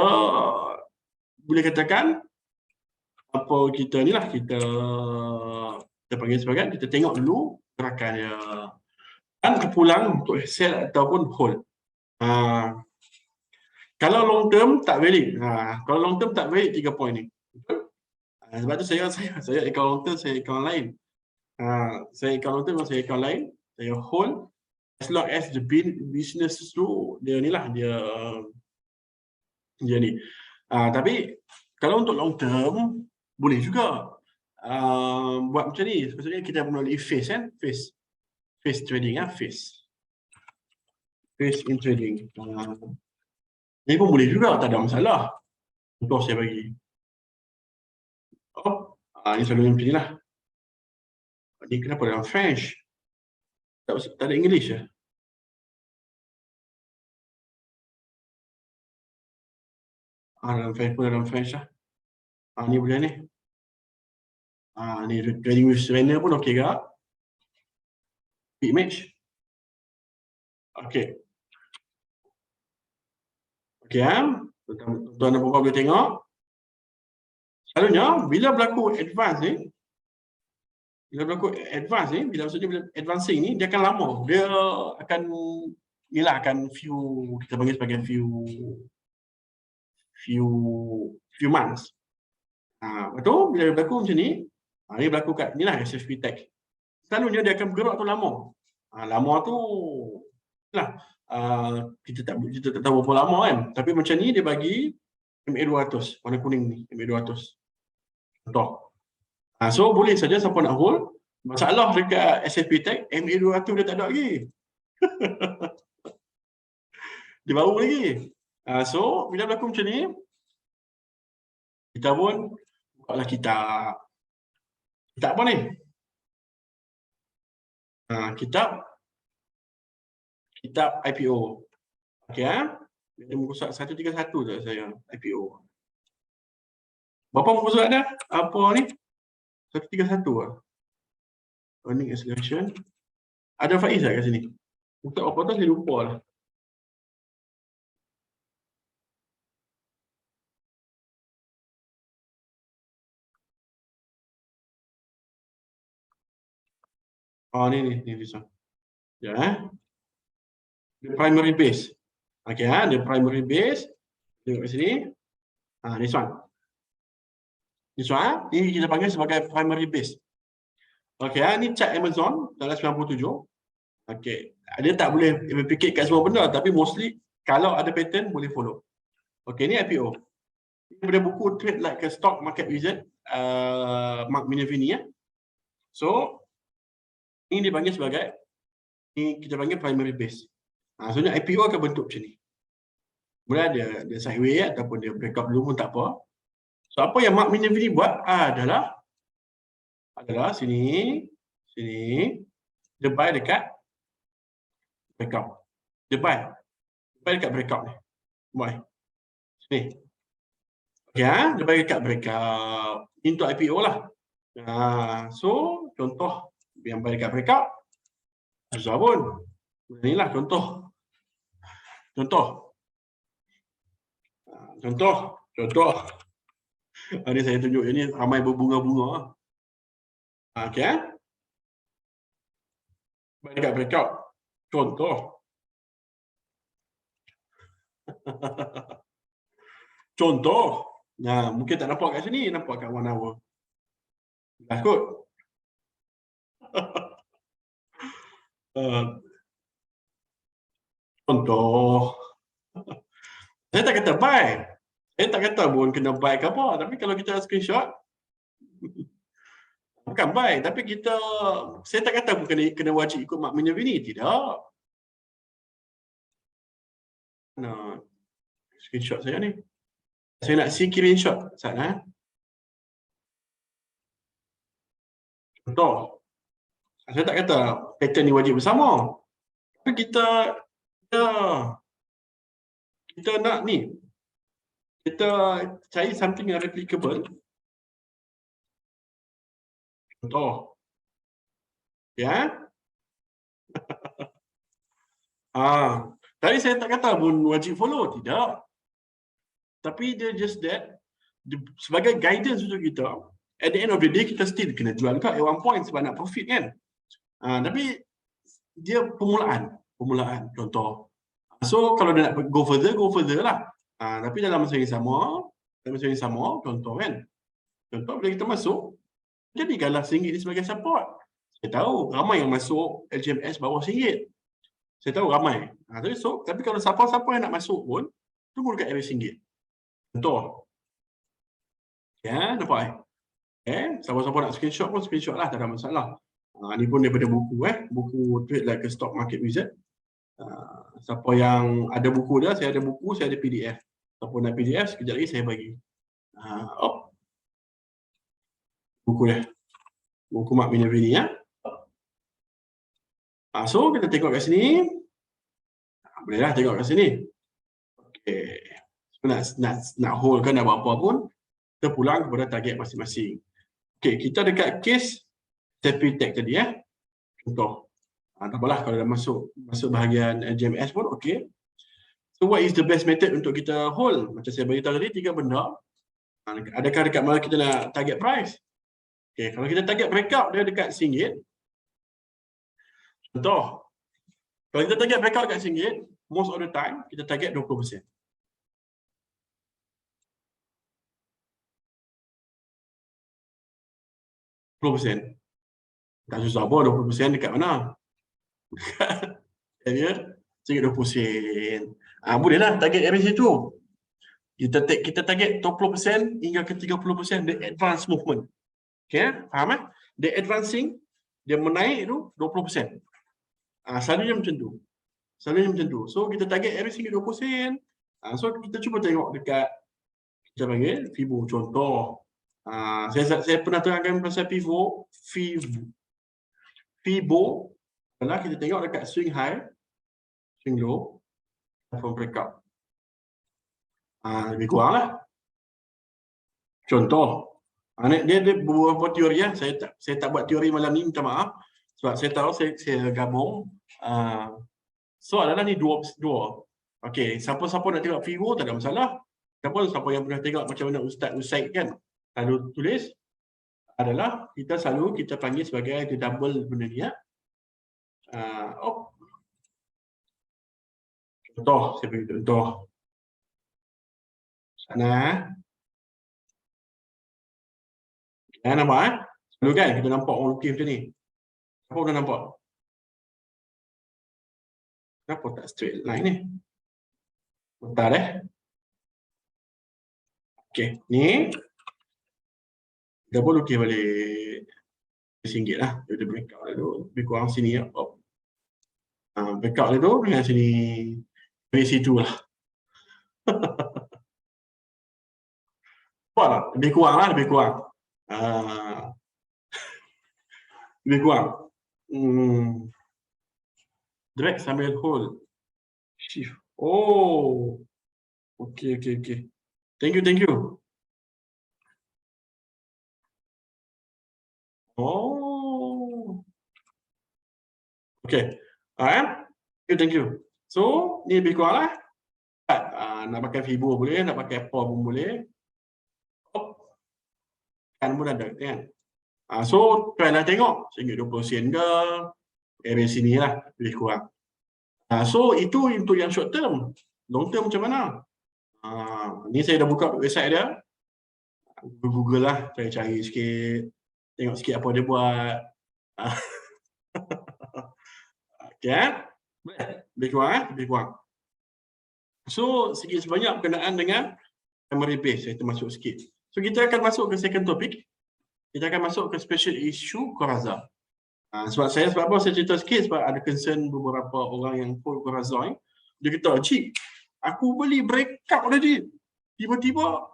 boleh katakan apa kita ni lah, kita panggil sebagai, kita tengok dulu gerakannya dan terpulang untuk sell ataupun hold. Kalau long term tak valid. Kalau long term tak valid 3 poin ni. Sebab tu saya account long term, saya account lain. Saya account long term, saya account lain. Saya hold as long as the business tu dia ni lah, dia ni. Tapi kalau untuk long term boleh juga buat macam ni. Maksudnya kita melalui phase kan, phase trading phase in trading. Ini pun boleh juga, tak ada masalah. Contoh saya bagi. Ini selalu macam ni lah. Ini kenapa dalam French? Tak ada English ya? Dalam French lah. Ni boleh ni. Ni trading with surrender pun okey ke? Big match. Okey. Okey tuan-tuan dan puan-puan boleh tengok. Selalunya bila berlaku advance ni, bila maksudnya bila advancing ni, dia akan lama. Dia akan inilah, akan kita panggil sebagai few months. Betul, bila berlaku macam ni, ni berlaku kat inilah SFP tag. Selalunya dia akan bergerak tu lama. Lama tu lah, kita tak tahu berapa lama kan. Tapi macam ni dia bagi MA200, warna kuning ni, MA200. Contoh. So boleh saja siapa nak hold. Masalah dekat SFP tag, MA200 dia tak ada lagi. Dia baru lagi. So bila berlaku macam ni, kita pun buatlah kitab apa ni? Kitab IPO. Okey Dia muka surat 131 tu saya IPO. Berapa muka surat dah? Apa ni? 131 Earning acceleration. Ada Faiz tak kat sini? Untuk apa tu saya lupa lah. Ni this one. Ya. The primary base. Okey the primary base. Tengok kat sini. This one. Ini kita panggil sebagai primary base. Okey ni chart Amazon dalam 97. Okey. Dia tak boleh replicate kat semua benda, tapi mostly kalau ada pattern boleh follow. Okey ni IPO. Ini daripada buku Trade Like a Stock Market Wizard, Mark Minervini ya. So ini dipanggil sebagai, ini kita panggil primary base. Sebenarnya IPO akan bentuk macam ni. Kemudian dia sideways ataupun dia breakout dulu pun tak apa. So apa yang Mark Minervini buat adalah sini dia buy dekat breakout. Dia buy dekat breakout ni. Buy. Sini. Okey dia buy dekat breakout. Ini untuk IPO lah. So contoh yang buy dekat breakout susah pun. Inilah contoh. Ini saya tunjuk, ini ramai berbunga-bunga. Okey dekat breakout. Contoh. Mungkin tak nampak kat sini, nampak kat 1 hour. Takut. Contoh. Saya tak kata buy. Saya tak kata pun kena buy ke apa. Tapi kalau kita screenshot, bukan buy. Tapi saya tak kata pun kena wajib ikut Mark Minervini. Tidak. screenshot saya ni. Saya nak screenshot sana. Contoh. Saya tak kata pattern ni wajib bersama. Tapi kita nak ni. Kita cari something yang replicable. Contoh. Ya. Tadi saya tak kata pun wajib follow, tidak. Tapi dia just that sebagai guidance untuk kita, at the end of the day kita still kena jual kat at one point sebab nak profit kan. Tapi dia permulaan contoh. So kalau dia nak go further lah. Tapi dalam masa yang sama, contoh kan. Contoh bila kita masuk, jadikanlah RM1 ni sebagai support. Saya tahu ramai yang masuk LGMS bawah RM1. Saya tahu ramai. Tapi kalau siapa-siapa yang nak masuk pun, tunggu dekat RM1. Contoh. Ya, nampak siapa-siapa nak screenshot pun screenshot lah, tak ada masalah. Ni pun daripada buku buku Trade Like a Stock Market Wizard. Siapa yang ada buku dia, saya ada buku, saya ada PDF. Siapa nak PDF, sekejap lagi saya bagi. Buku dia. Buku Mark Minervini ni ya. So kita tengok kat sini. Bolehlah tengok kat sini. Okey. Nak hold kan, nak buat apa pun, kita pulang kepada target masing-masing. Okey, kita dekat case Tepi Tech tadi ya. Contoh. Tak apalah kalau dah masuk bahagian GMS pun okey. So what is the best method untuk kita hold? Macam saya beritahu tadi, 3 benda. Adakah dekat mana kita nak target price? Okey, kalau kita target breakout dia dekat RM1. Contoh. Kalau kita target breakout dekat RM1, most of the time kita target 20%. Tak susah pun 20% dekat mana? Dekat RM20. Bolehlah target dari situ. Kita target 20% hingga ke 30% the advance movement. Okay, faham The advancing, dia menaik tu 20%. Selalunya macam tu. So kita target every single 20%. So kita cuba tengok dekat, kita panggil Fibo contoh. Saya pernah terangkan pasal Fibo adalah kita tengok dekat swing high, swing low, from breakout. Lebih kurang lah. Contoh. Dia beberapa teori ya. Saya tak buat teori malam ni, minta maaf. Sebab saya tahu saya gabung. Adalah ni dua. Okey, siapa-siapa nak tengok Fibo tak ada masalah. Siapa yang pernah tengok macam mana Ustaz Usaid kan selalu tulis, adalah kita panggil sebagai the double benda ni ya. Contoh, saya bagi contoh. Sana. Nampak Selalu kan kita nampak orang lukis macam ni. Siapa dah nampak? Kenapa tak straight line ni? Bentar Okey, ni kita pun lukis balik RM1 lah. Dia breakout dia tu. Lebih kurang sini ya. Breakout dia tu dengan sini. Dari situ lah. Lebih kurang lah. Lebih kurang. Drag sambil hold. Shift. Oh. Okey. Thank you. Oh. Okey. Thank you. So, ni lebih kurang lah. Nak pakai Fibo boleh, nak pakai apa pun boleh. Kan pun ada kan. So, try lah tengok. RM1.20 ke. Area sini lah. Lebih kurang. So, itu untuk yang short term. Long term macam mana? Ni saya dah buka website dia. Google lah. Cari sikit. Tengok sikit apa dia buat. Okay. Lebih kurang. So, sikit sebanyak berkenaan dengan primary base. Saya termasuk sikit. So, kita akan masuk ke second topic. Kita akan masuk ke special issue Corazza. Sebab apa saya cerita sikit? Sebab ada concern beberapa orang yang hold Corazza. Dia kata, Cik, Aku beli breakout tadi. Tiba-tiba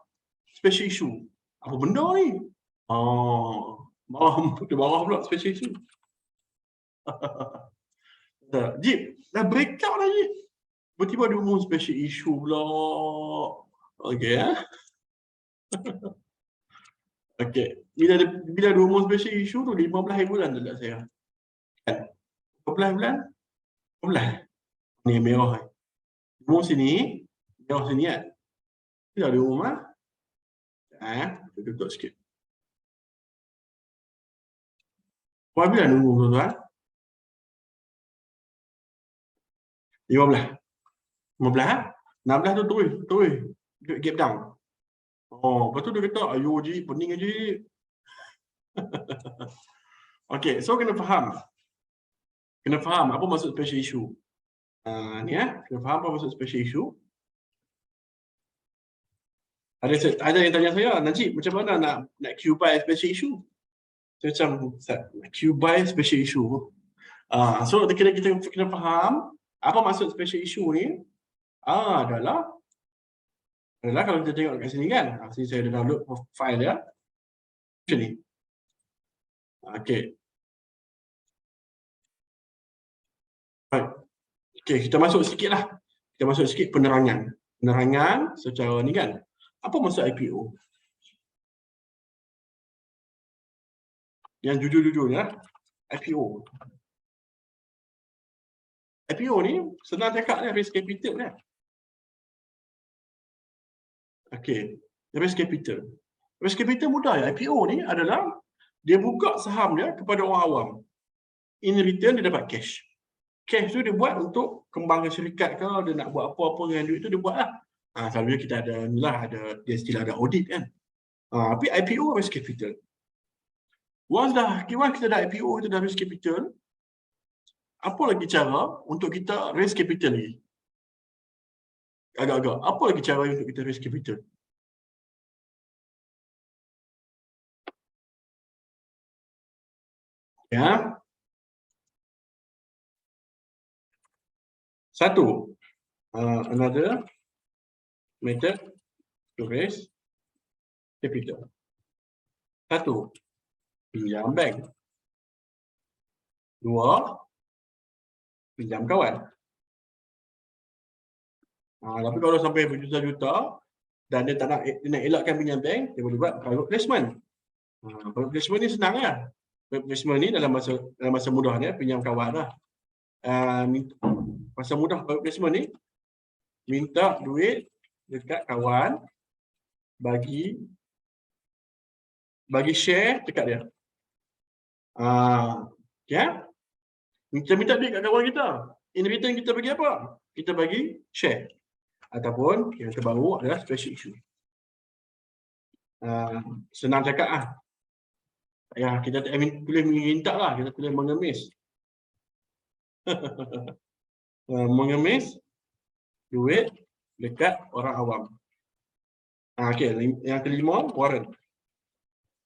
special issue. Apa benda ni? Oh, di bawah pula special issue. Jip, dah breakout dah Jip. Tiba-tiba dia umum special issue pula. Okey ya. Okey. Bila dia umum special issue tu 15 bulan tu tak saya. Kan? 15 bulan? 15. Ni merah. Umum sini, merah sini kan. Bila dia umum ah? Tutup sikit. Berapa bila dia umum tuan-tuan? 15. 15 ah? 16 tu turun. Gap down. Oh, lepas tu dia kata, ayo Ji, pening Ji. Okey, so kena faham. Kena faham apa maksud special issue. Ni kena faham apa maksud special issue. Ada yang tanya saya, Najib, macam mana nak queue buy special issue? Saya macam, nak queue buy special issue. So kita kena faham apa maksud special issue ni. Adalah kalau kita tengok kat sini kan. Sini saya dah download file dia. Macam ni. Okey. Baik. Okey, kita masuk sikitlah. Kita masuk sikit penerangan. Penerangan secara ni kan. Apa maksud IPO? Yang jujur-jujurnya, IPO. IPO ni senang cakap ni raise capital ni. Okey, raise capital. Raise capital mudah ya. IPO ni adalah dia buka saham dia kepada orang awam. In return dia dapat cash. Cash tu dia buat untuk kembangkan syarikat ke, dia nak buat apa-apa dengan duit tu dia buat lah. Selalunya kita ada dia still ada audit kan. Tapi IPO raise capital. Once kita dah IPO, kita dah raise capital, apa lagi cara untuk kita raise capital ni? Agak-agak. Apa lagi cara untuk kita raise capital? Ya. Satu, another method to raise capital. Satu, pinjam bank. Dua, pinjam kawan. Tapi kalau sampai berjuta-juta dan dia tak nak elakkan pinjam bank, dia boleh buat private placement. Private placement ni senang lah. Private placement ni dalam masa mudah ni pinjam kawan lah. Masa mudah private placement ni minta duit dekat kawan, bagi share dekat dia. Okay? Kita minta duit kat kawan kita. In return kita bagi apa? Kita bagi share. Ataupun yang terbaru adalah special issue. Senang cakap Ya, kita boleh minta lah, kita boleh mengemis. Mengemis duit dekat orang awam. Okey, yang kelima, warrant.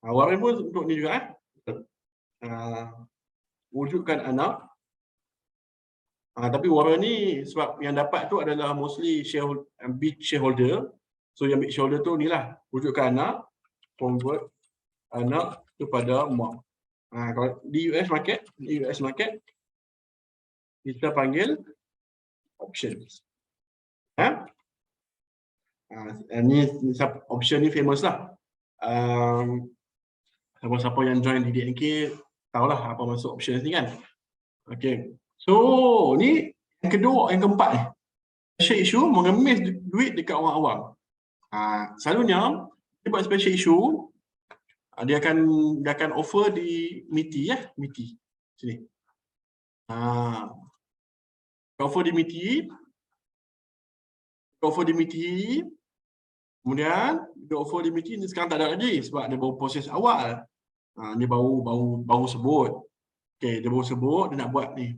Warrant pun untuk ni juga wujudkan anak. Tapi warrant ni sebab yang dapat tu adalah mostly big shareholder. So yang big shareholder tu ni lah, wujudkan anak, convert anak kepada mak. Kalau di US market kita panggil options. Ni option ni famous lah. Siapa-siapa yang join di DNK tahulah apa maksud options ni kan. Okay. So ni yang kedua, yang keempat ni. Special issue mengemis duit dekat orang awam. Selalunya dia buat special issue, dia akan offer di MITI MITI. Sini. Offer di MITI. Kemudian dia offer di MITI ni sekarang tak ada lagi sebab dia baru proses awal. Dia baru sebut. Okey, dia baru sebut dia nak buat ni.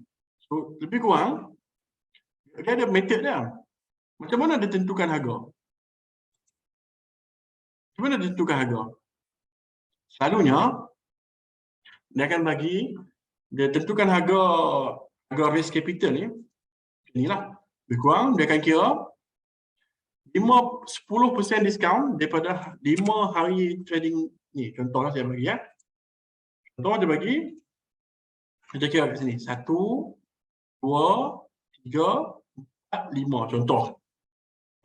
So lebih kurang dia ada method dia. Macam mana dia tentukan harga? Selalunya dia akan dia tentukan harga raise capital ni. Inilah. Lebih kurang dia akan kira 10% diskaun daripada 5 hari trading ni. Contohlah saya bagi ya. Contoh dia bagi, kita kira kat sini. 1, 2, 3, 4, 5. Contoh.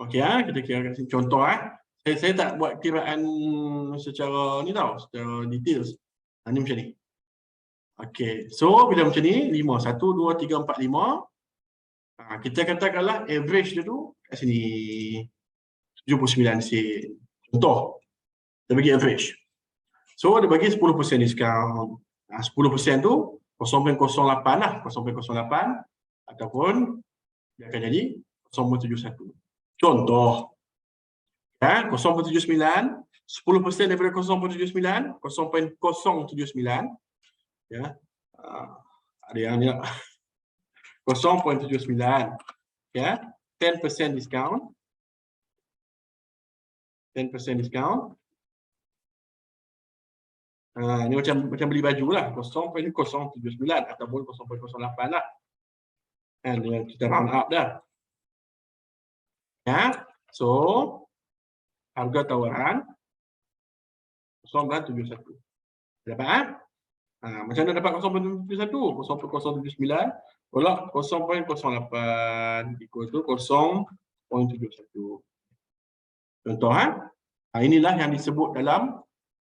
Okey ya, kita kira kat sini. Contoh saya tak buat kiraan secara ni tau, secara details. Ni macam ni. Okey, so bila macam ni, 5. 1, 2, 3, 4, 5. Kita katakanlah average dia tu kat sini 79 sen. Contoh, dia bagi average. So, dia bagi 10% diskaun. 10% tu 0.08 lah, 0.08 ataupun dia akan jadi 0.71. Contoh, 0.79, 10% daripada 0.79, 0.079, ya. Ada yang ni 0.79, ya. 10% diskaun. 10% diskaun. Ini macam beli baju lah, 0.079 ataupun 0.08 lah. Kita round up dah. Ya, so harga tawaran 0.71. Dapat? Macam mana dapat 0.71? 0.079 tolak 0.08 equal to 0.71. Contoh inilah yang disebut dalam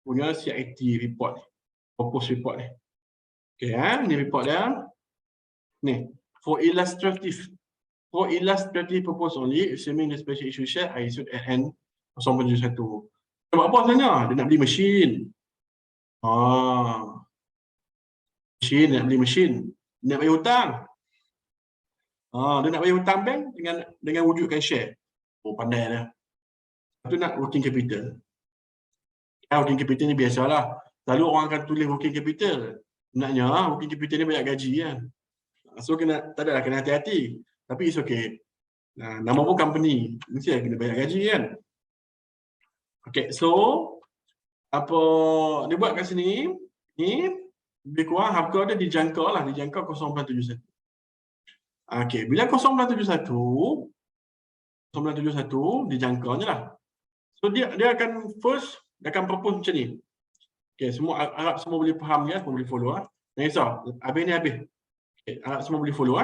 punya CIT report, purpose report ni. Okey ni report dia. Ni, for illustrative purpose only, assuming the special issue share are issued at N 0.71. Buat apa sebenarnya? Dia nak beli mesin. Mesin, dia nak beli mesin. Dia nak bayar hutang. Dia nak bayar hutang bank dengan wujudkan share. Pandai dah. Itu nak working capital. Working capital ni biasalah. Selalu orang akan tulis working capital. Naknya working capital ni banyak gaji kan. So tak adalah, kena hati-hati. Tapi it's okay. Nama pun company. Mesti kena banyak gaji kan. Okay, so apa dia buat kat sini, ni lebih kurang harga dia dijangka lah, dijangka 0.71. Okay, bila 0.71 dijangkanya lah. So dia akan first, dia akan propose macam ni. Okay, harap semua boleh faham ya, semua boleh follow Jangan risau, habis ni habis. Okay, harap semua boleh follow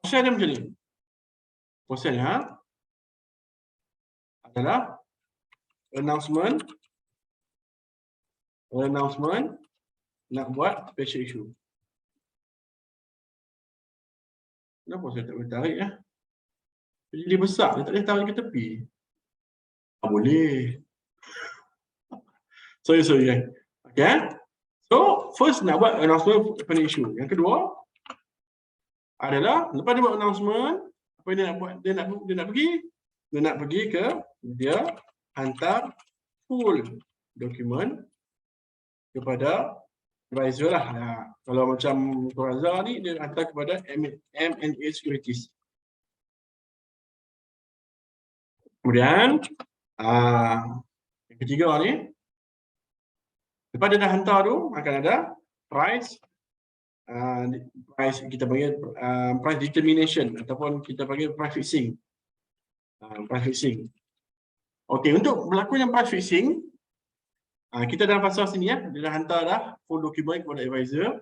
Proses dia macam ni. Prosesnya adalah announcement nak buat special issue. Kenapa saya tak boleh tarik Jadi besar, dia tak boleh tarik ke tepi. Tak boleh. Sorry. Okay. So, first nak buat announcement open issue. Yang kedua adalah lepas dia buat announcement, apa dia nak buat? Dia nak pergi ke dia hantar full dokumen kepada advisor lah. Kalau macam Razak ni, dia hantar kepada M&A Securities. Kemudian yang ketiga ni, lepas dia dah hantar tu, akan ada price kita panggil price determination ataupun kita panggil price fixing. Price fixing. Okey, untuk berlakunya price fixing, kita dalam pasal sini dia dah hantar dah full dokumen kepada advisor.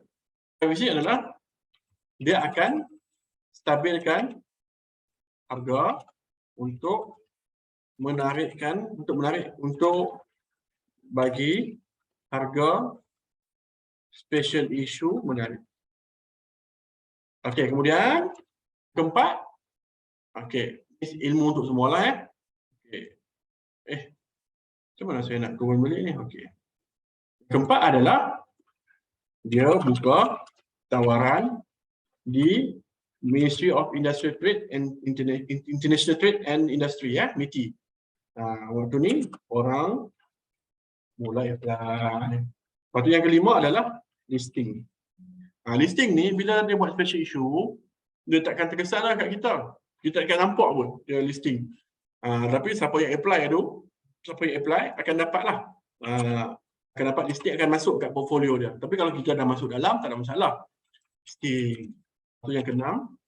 Price fixing adalah dia akan stabilkan harga untuk bagi harga special issue menarik. Okey, kemudian keempat, okey, ilmu untuk semua lah Okey. Macam mana saya nak turun balik ni? Okey. Keempat adalah dia buka tawaran di Ministry of Industrial Trade and International Trade and Industry MITI. Waktu ni orang mulai apply. Lepas tu yang kelima adalah listing. Listing ni bila dia buat special issue, dia takkan terkesan lah kat kita. Kita takkan nampak pun dia listing. Tapi siapa yang apply akan dapat lah. Akan dapat listing, akan masuk kat portfolio dia. Tapi kalau kita dah masuk dalam, tak ada masalah. Listing. Itu yang keenam,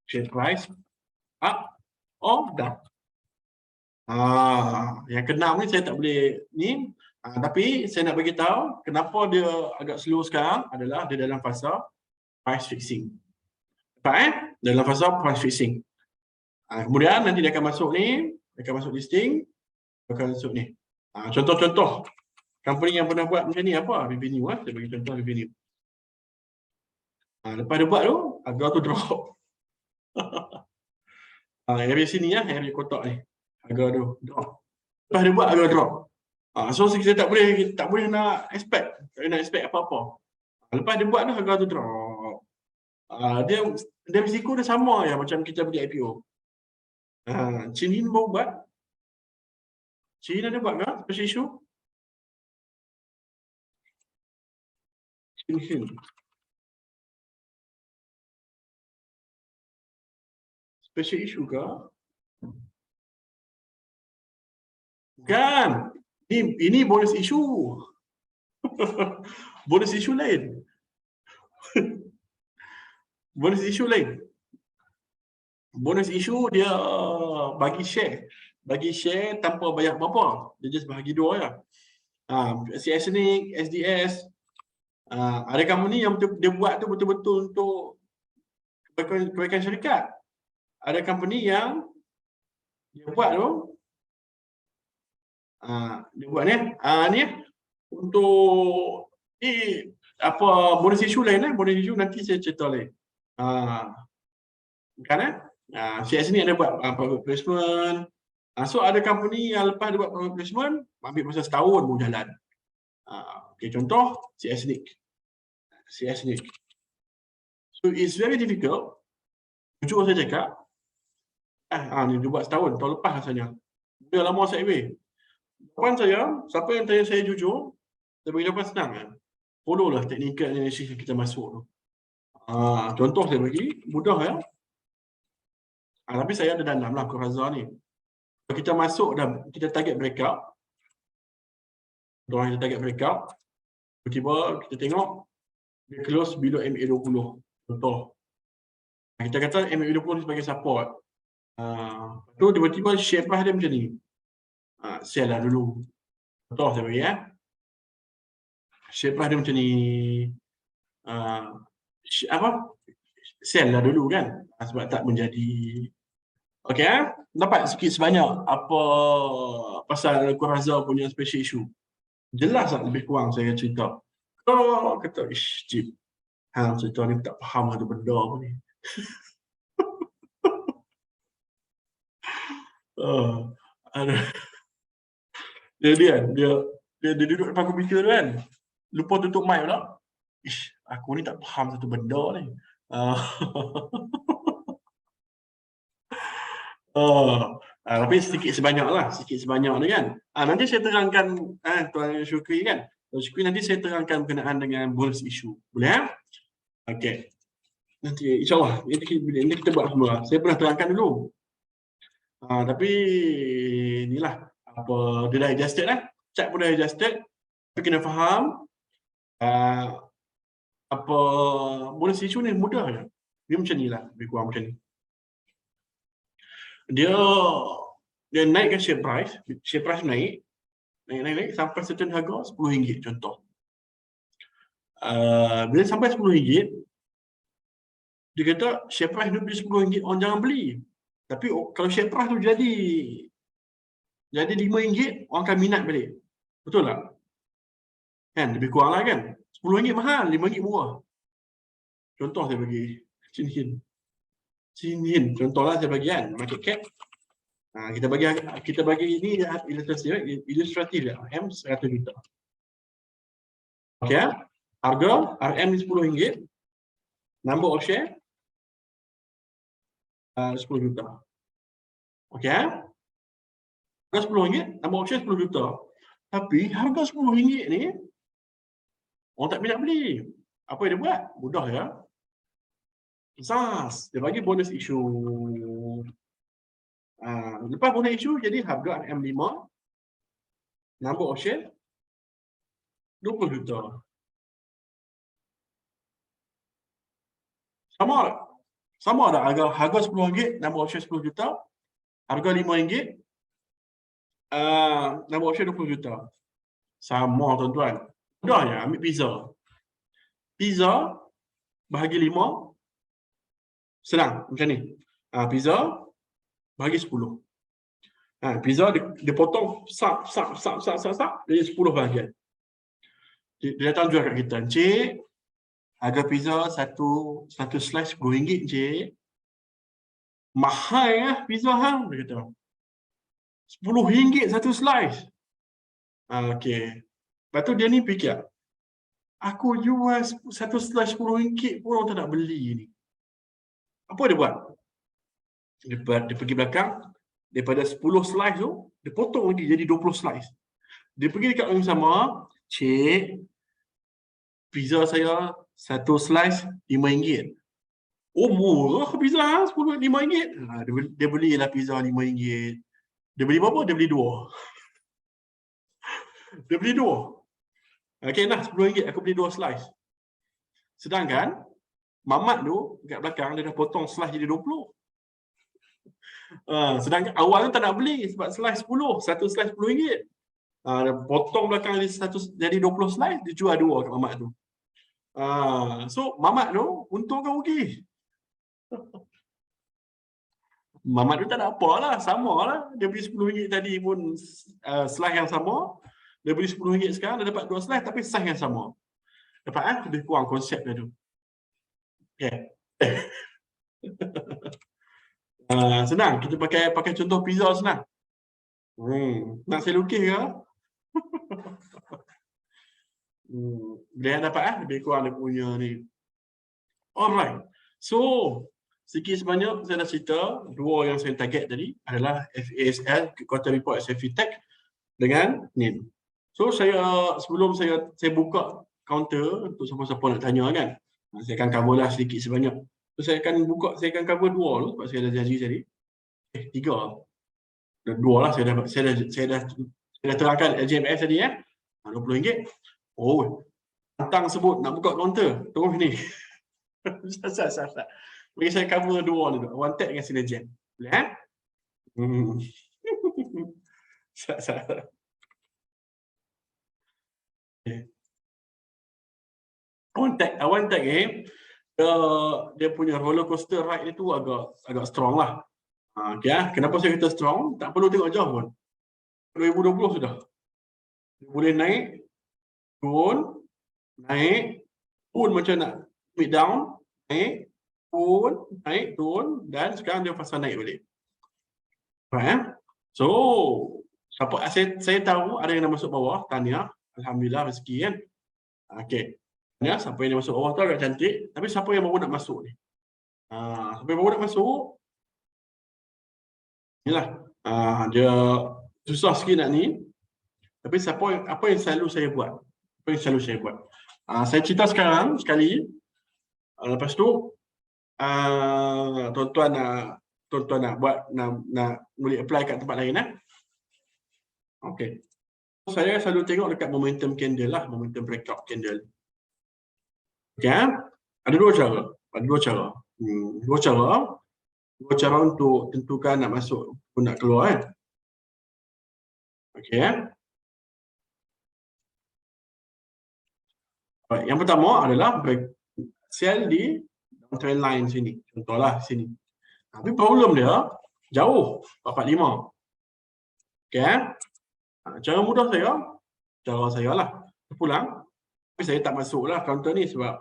share price up Oh, dah. Yang keenam ni saya tak boleh ni. Tapi saya nak bagi tahu kenapa dia agak slow sekarang adalah dia dalam fasa price fixing. Nampak dalam fasa price fixing. Kemudian nanti dia akan masuk ni, dia akan masuk listing, dia akan masuk ni. Contoh-contoh company yang pernah buat macam ni apa? Revenue saya bagi contoh revenue. Lepas dia buat tu, harga tu drop. Area sini area kotak ni. Harga tu drop. Lepas dia buat harga drop. So kita tak boleh nak expect, apa-apa. Lepas dia buat tu harga tu drop. Dia risiko dia sama ya macam kita beli IPO. Chin Hin baru buat. Chin ada buat ke special issue? Chin Hin. Special issue ke? Bukan. Ini bonus issue. Bonus issue lain. Bonus issue lain. Bonus issue dia bagi share tanpa bayar apa-apa. Dia just bahagi dua je. CSNIC, SDS, ada company yang dia buat tu betul-betul untuk kebaikan syarikat. Ada company yang dia buat tu dia buat ni untuk bonus issue lain bonus issue nanti saya cerita lain. Kan CS ni ada buat private placement. So ada company yang lepas dia buat private placement ambil masa setahun baru jalan. Contoh CSNIC. So it's very difficult. Jujur saya cakap. Ni dia buat setahun, tahun lepas rasanya. Dia lama sideways. Jawapan saya, siapa yang tanya saya jujur, saya bagi jawapan senang kan. Follow lah technical analysis yang kita masuk tu. Contoh saya bagi, mudah ya. Tapi saya ada dalam lah Quraza ni. Kalau kita masuk dan kita target breakout, kita target breakout, tiba-tiba kita tengok dia close below MA20. Contoh. Kita kata MA20 ni sebagai support. Tu tiba-tiba share price dia macam ni. Sell lah dulu. Contoh saya bagi share price dia macam ni. Sell lah dulu kan. Sebab tak menjadi. Okey dapat sikit sebanyak apa pasal Quraza punya special issue. Jelas tak lebih kurang saya cerita. Kata Jip. Cerita ni tak faham ada benda apa ni. Dia duduk depan komputer tu kan. Lupa tutup mic pula. Aku ni tak faham satu benda ni. Tapi sikit sebanyak ni kan. Nanti saya terangkan Tuan Syukri kan. Tuan Syukri nanti saya terangkan berkenaan dengan bonus issue. Boleh Okey. Nanti insyaAllah ini kita buat semua. Saya pernah terangkan dulu. Tapi inilah apa dia dah adjusted Chat pun dah adjusted. Tapi kena faham apa bonus issue ni mudah je. Dia macam ni lah, lebih kurang macam ni. Dia naikkan share price naik sampai certain harga RM10 contoh. Bila sampai RM10, dia kata share price dia beli RM10, orang jangan beli. Tapi kalau share price tu jadi RM5, orang akan minat balik. Betul tak? Kan lebih kurang lah kan. RM10 mahal, RM5 murah. Contoh saya bagi Chin Hin. Contoh lah saya bagi kan market cap. Kita bagi ini ilustratif ya. RM100 juta. Okey harga RM ni RM10. Number of share 10 juta. Okey harga RM10, number of share 10 juta. Tapi harga RM10 ni orang tak minat beli. Apa yang dia buat? Mudah ya. Dia bagi bonus issue. Lepas bonus issue jadi harga RM5, number of share 20 juta. Sama ada harga RM10, number of share 10 juta. Harga RM5, nama option 20 juta. Sama tuan-tuan. Mudah je ambil pizza. Pizza bahagi 5, senang macam ni. Pizza bahagi 10. Pizza dia potong sak jadi 10 bahagian. Dia datang jual kat kita. Cik, harga pizza satu slice RM10, cik. Mahal lah pizza hang, dia kata. RM10 satu slice. Okey. Lepas tu dia ni fikir, aku jual satu slice RM10 pun orang tak nak beli ni. Apa dia buat? Dia pergi belakang, daripada 10 slice tu, dia potong lagi jadi 20 slice. Dia pergi dekat orang sama, cik, pizza saya satu slice RM5. Oh, murah pizza RM5. Dia belilah pizza RM5. Dia beli berapa? Dia beli 2. Dia beli 2. Okey nah, RM10 aku beli 2 slice. Sedangkan mamat tu dekat belakang dia dah potong slice jadi 20. Sedangkan awal tu tak nak beli sebab slice 10, satu slice RM10. Dia potong belakang jadi 20 slice, dia jual 2 kat mamat tu. So mamat tu untung ke rugi? Mamat tu tak ada apalah, samalah. Dia beli RM10 tadi pun slice yang sama. Dia beli RM10 sekarang, dia dapat 2 slice tapi size yang sama. Dapat lebih kurang konsep dia tu. Okay. Senang, kita pakai contoh pizza senang. Nak saya lukis ke? Dia dapat lebih kurang dia punya ni. Alright. So, sikit sebanyak saya dah cerita, 2 yang saya target tadi adalah FASL, Quarter Report SFE Tech dengan NIM. So, sebelum saya buka counter untuk siapa-siapa nak tanya kan, saya akan cover lah sedikit sebanyak. So, saya akan cover 2 dulu sebab saya dah janji tadi. 3. 2 lah, saya dah terangkan LJMS tadi RM20. Oh, tentang sebut nak buka counter, terus ni. Sat. Bagi saya cover 2 dulu. One Tech dengan Synergen. Boleh Sat. One Tech dia punya roller coaster ride itu agak strong lah. Kenapa saya kata strong? Tak perlu tengok jauh pun. 2020 sudah. Boleh naik, turun, naik, turun macam nak mid down, naik, turun dan sekarang dia fasa naik balik. So, saya tahu ada yang dah masuk bawah, tahniah. Alhamdulillah rezeki kan. Okey. Ya, siapa yang masuk bawah tu agak cantik, tapi siapa yang baru nak masuk ni? Siapa yang baru nak masuk? Inilah. Dia susah sikit nak ni. Tapi apa yang selalu saya buat? Saya cerita sekarang sekali. Lepas tu tuan-tuan nak buat nak boleh apply kat tempat lain Okey. Saya selalu tengok dekat momentum candle lah, momentum breakout candle. Okey, ada 2 cara. Dua cara untuk tentukan nak masuk atau nak keluar Okey. Baik, yang pertama adalah sell di trend line sini. Contohlah sini. Tapi problem dia jauh 45. Okey. Cara mudah saya lah. Pulang. Tapi saya tak masuklah counter ni sebab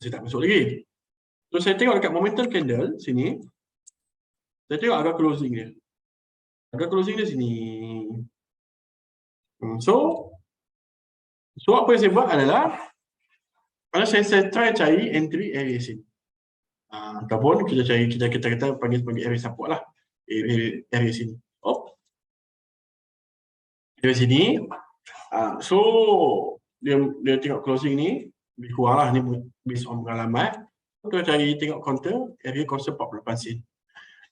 saya tak masuk lagi. So saya tengok dekat momentum candle sini. Saya tengok harga closing dia. Harga closing dia sini. So apa yang saya buat adalah saya try cari entry area sini. Ataupun kita panggil sebagai area support lah. Area sini. Area sini. So dia tengok closing ni lebih kurang lah ni based on pengalaman. Kita cari tengok counter area counter 48 sen.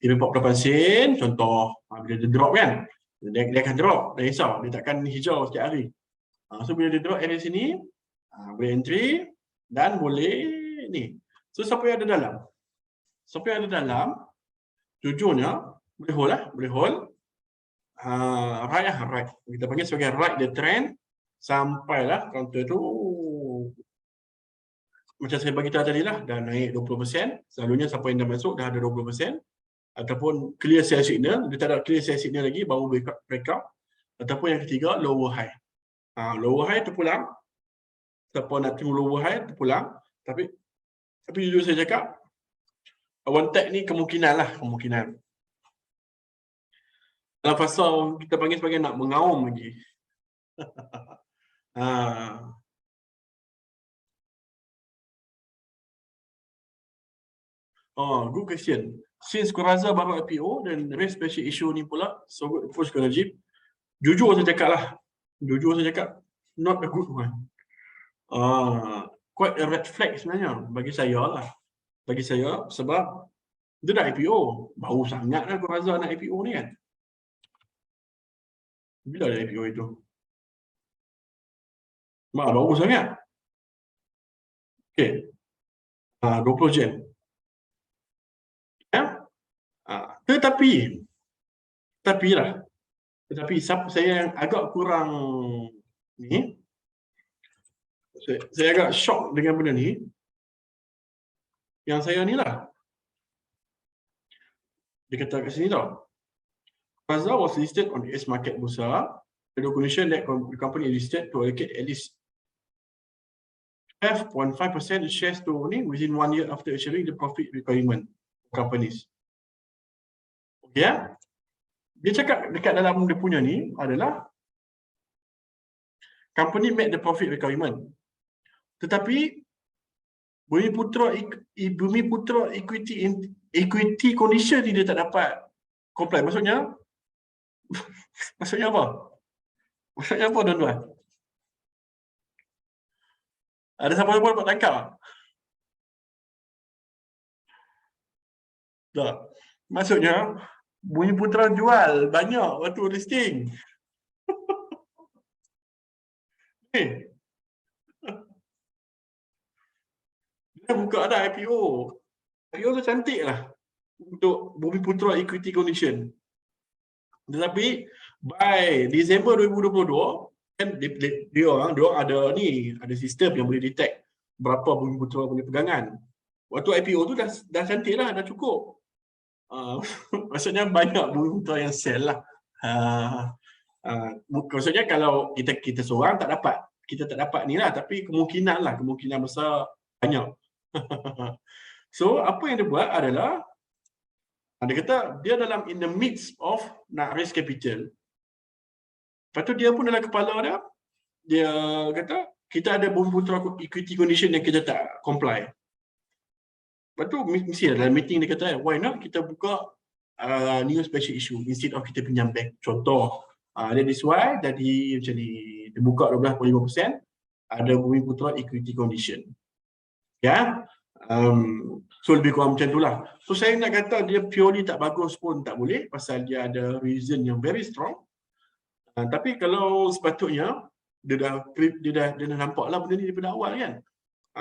Area 48 sen contoh bila dia drop kan. Dia akan drop, dah risau, dia takkan hijau setiap hari. So bila dia drop area sini, boleh entry dan boleh ni. So siapa yang ada dalam? Jujurnya, boleh hold lah, boleh hold. Right lah, right. Kita panggil sebagai right the trend sampailah counter tu macam saya bagi tahu tadi lah, dah naik 20%. Selalunya siapa yang dah masuk dah ada 20%. Ataupun clear sell signal, dia tak ada clear sell signal lagi, baru breakout. Ataupun yang ketiga, lower high. Lower high terpulang. Siapa nak tunggu lower high, terpulang. Tapi jujur saya cakap, one tag ni kemungkinan lah, kemungkinan. Dalam fasa kita panggil sebagai nak mengaum lagi. Good question. Since Kuraza baru IPO dan raise special issue ni pula, so good approach ke Najib. Jujur saya cakap lah. Jujur saya cakap, not a good one. Quite a red flag sebenarnya bagi saya lah. Bagi saya sebab dia dah IPO. Baru sangat lah Kuraza nak IPO ni kan. Bila ada IPO itu? Baru sangat. Okay. 20 Jan. Tetapi saya yang agak kurang ni, saya agak shock dengan benda ni. Yang saya ni lah, dia kata kat sini tau, Kuraza was listed on the AS Market Bursa. The recognition that the company is listed to allocate at least 12.5% shares to ni within 1 year after achieving the profit requirement companies. Okay, dia cakap dekat dalam dia punya ni adalah company met the profit requirement. Tetapi Bumiputra equity condition ni dia tak dapat comply. Maksudnya apa? Maksudnya apa tuan-tuan? Ada siapa-siapa dapat tangkap? Tak. Maksudnya Bumiputra jual banyak waktu listing. Dia buka ada IPO. IPO tu cantik lah untuk Bumiputra equity condition. Tetapi by Disember 2022 kan dia orang ada sistem yang boleh detect berapa Bumiputra punya pegangan. Waktu IPO tu dah cantik lah, dah cukup. Maksudnya banyak Bumiputra yang sell lah. Maksudnya kalau kita seorang kita tak dapat ni lah, tapi kemungkinan besar banyak. So apa yang dia buat adalah dia kata dia dalam in the midst of nak raise capital. Lepas tu dia pun dalam kepala dia kata kita ada Bumiputra equity condition yang kita tak comply. Lepas tu mesti dalam meeting dia kata why not kita buka new special issue instead of kita pinjam bank. Contoh that is why jadi macam ni, dia buka 12.5% ada Bumiputra equity condition. Ya. So lebih kurang macam itulah. So saya nak kata dia purely tak bagus pun tak boleh pasal dia ada reason yang very strong. Tapi kalau sepatutnya dia dah nampak lah benda ni daripada awal kan.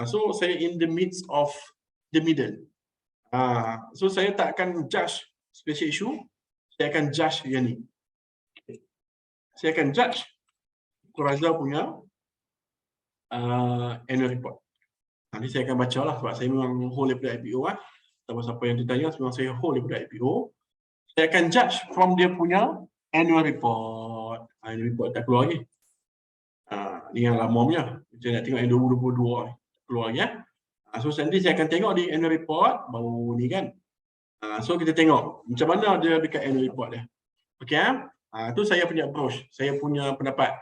So saya in the midst of the middle. So saya tak akan judge special issue, saya akan judge yang ni. Saya akan judge Kuraza punya annual report. Nanti saya akan baca lah sebab saya memang hold daripada IPO lah. Siapa-siapa yang ditanya, memang saya hold daripada IPO. Saya akan judge from dia punya annual report. Annual report tak keluar lagi. Ni yang lama punya. Saya nak tengok yang 2022 keluar lagi. So nanti saya akan tengok di annual report baru ni kan. So kita tengok macam mana dia dekat annual report dia. Okay. Itu saya punya approach. Saya punya pendapat.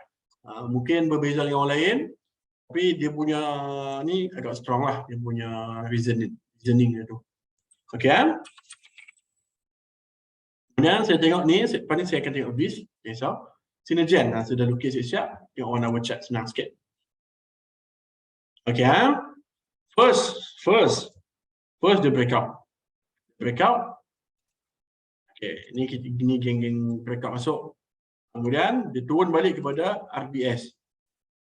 Mungkin berbeza dengan orang lain. Tapi dia punya ni agak strong lah. Dia punya reasoning dia tu. Okay. Kemudian saya tengok ni. Lepas ni saya akan tengok this. Okay, so Synergen. Sudah lukis siap. Tengok on our chat senang sikit. Okay. First the breakout. Okay. Ni geng-geng breakout masuk. Kemudian dia turun balik kepada RBS.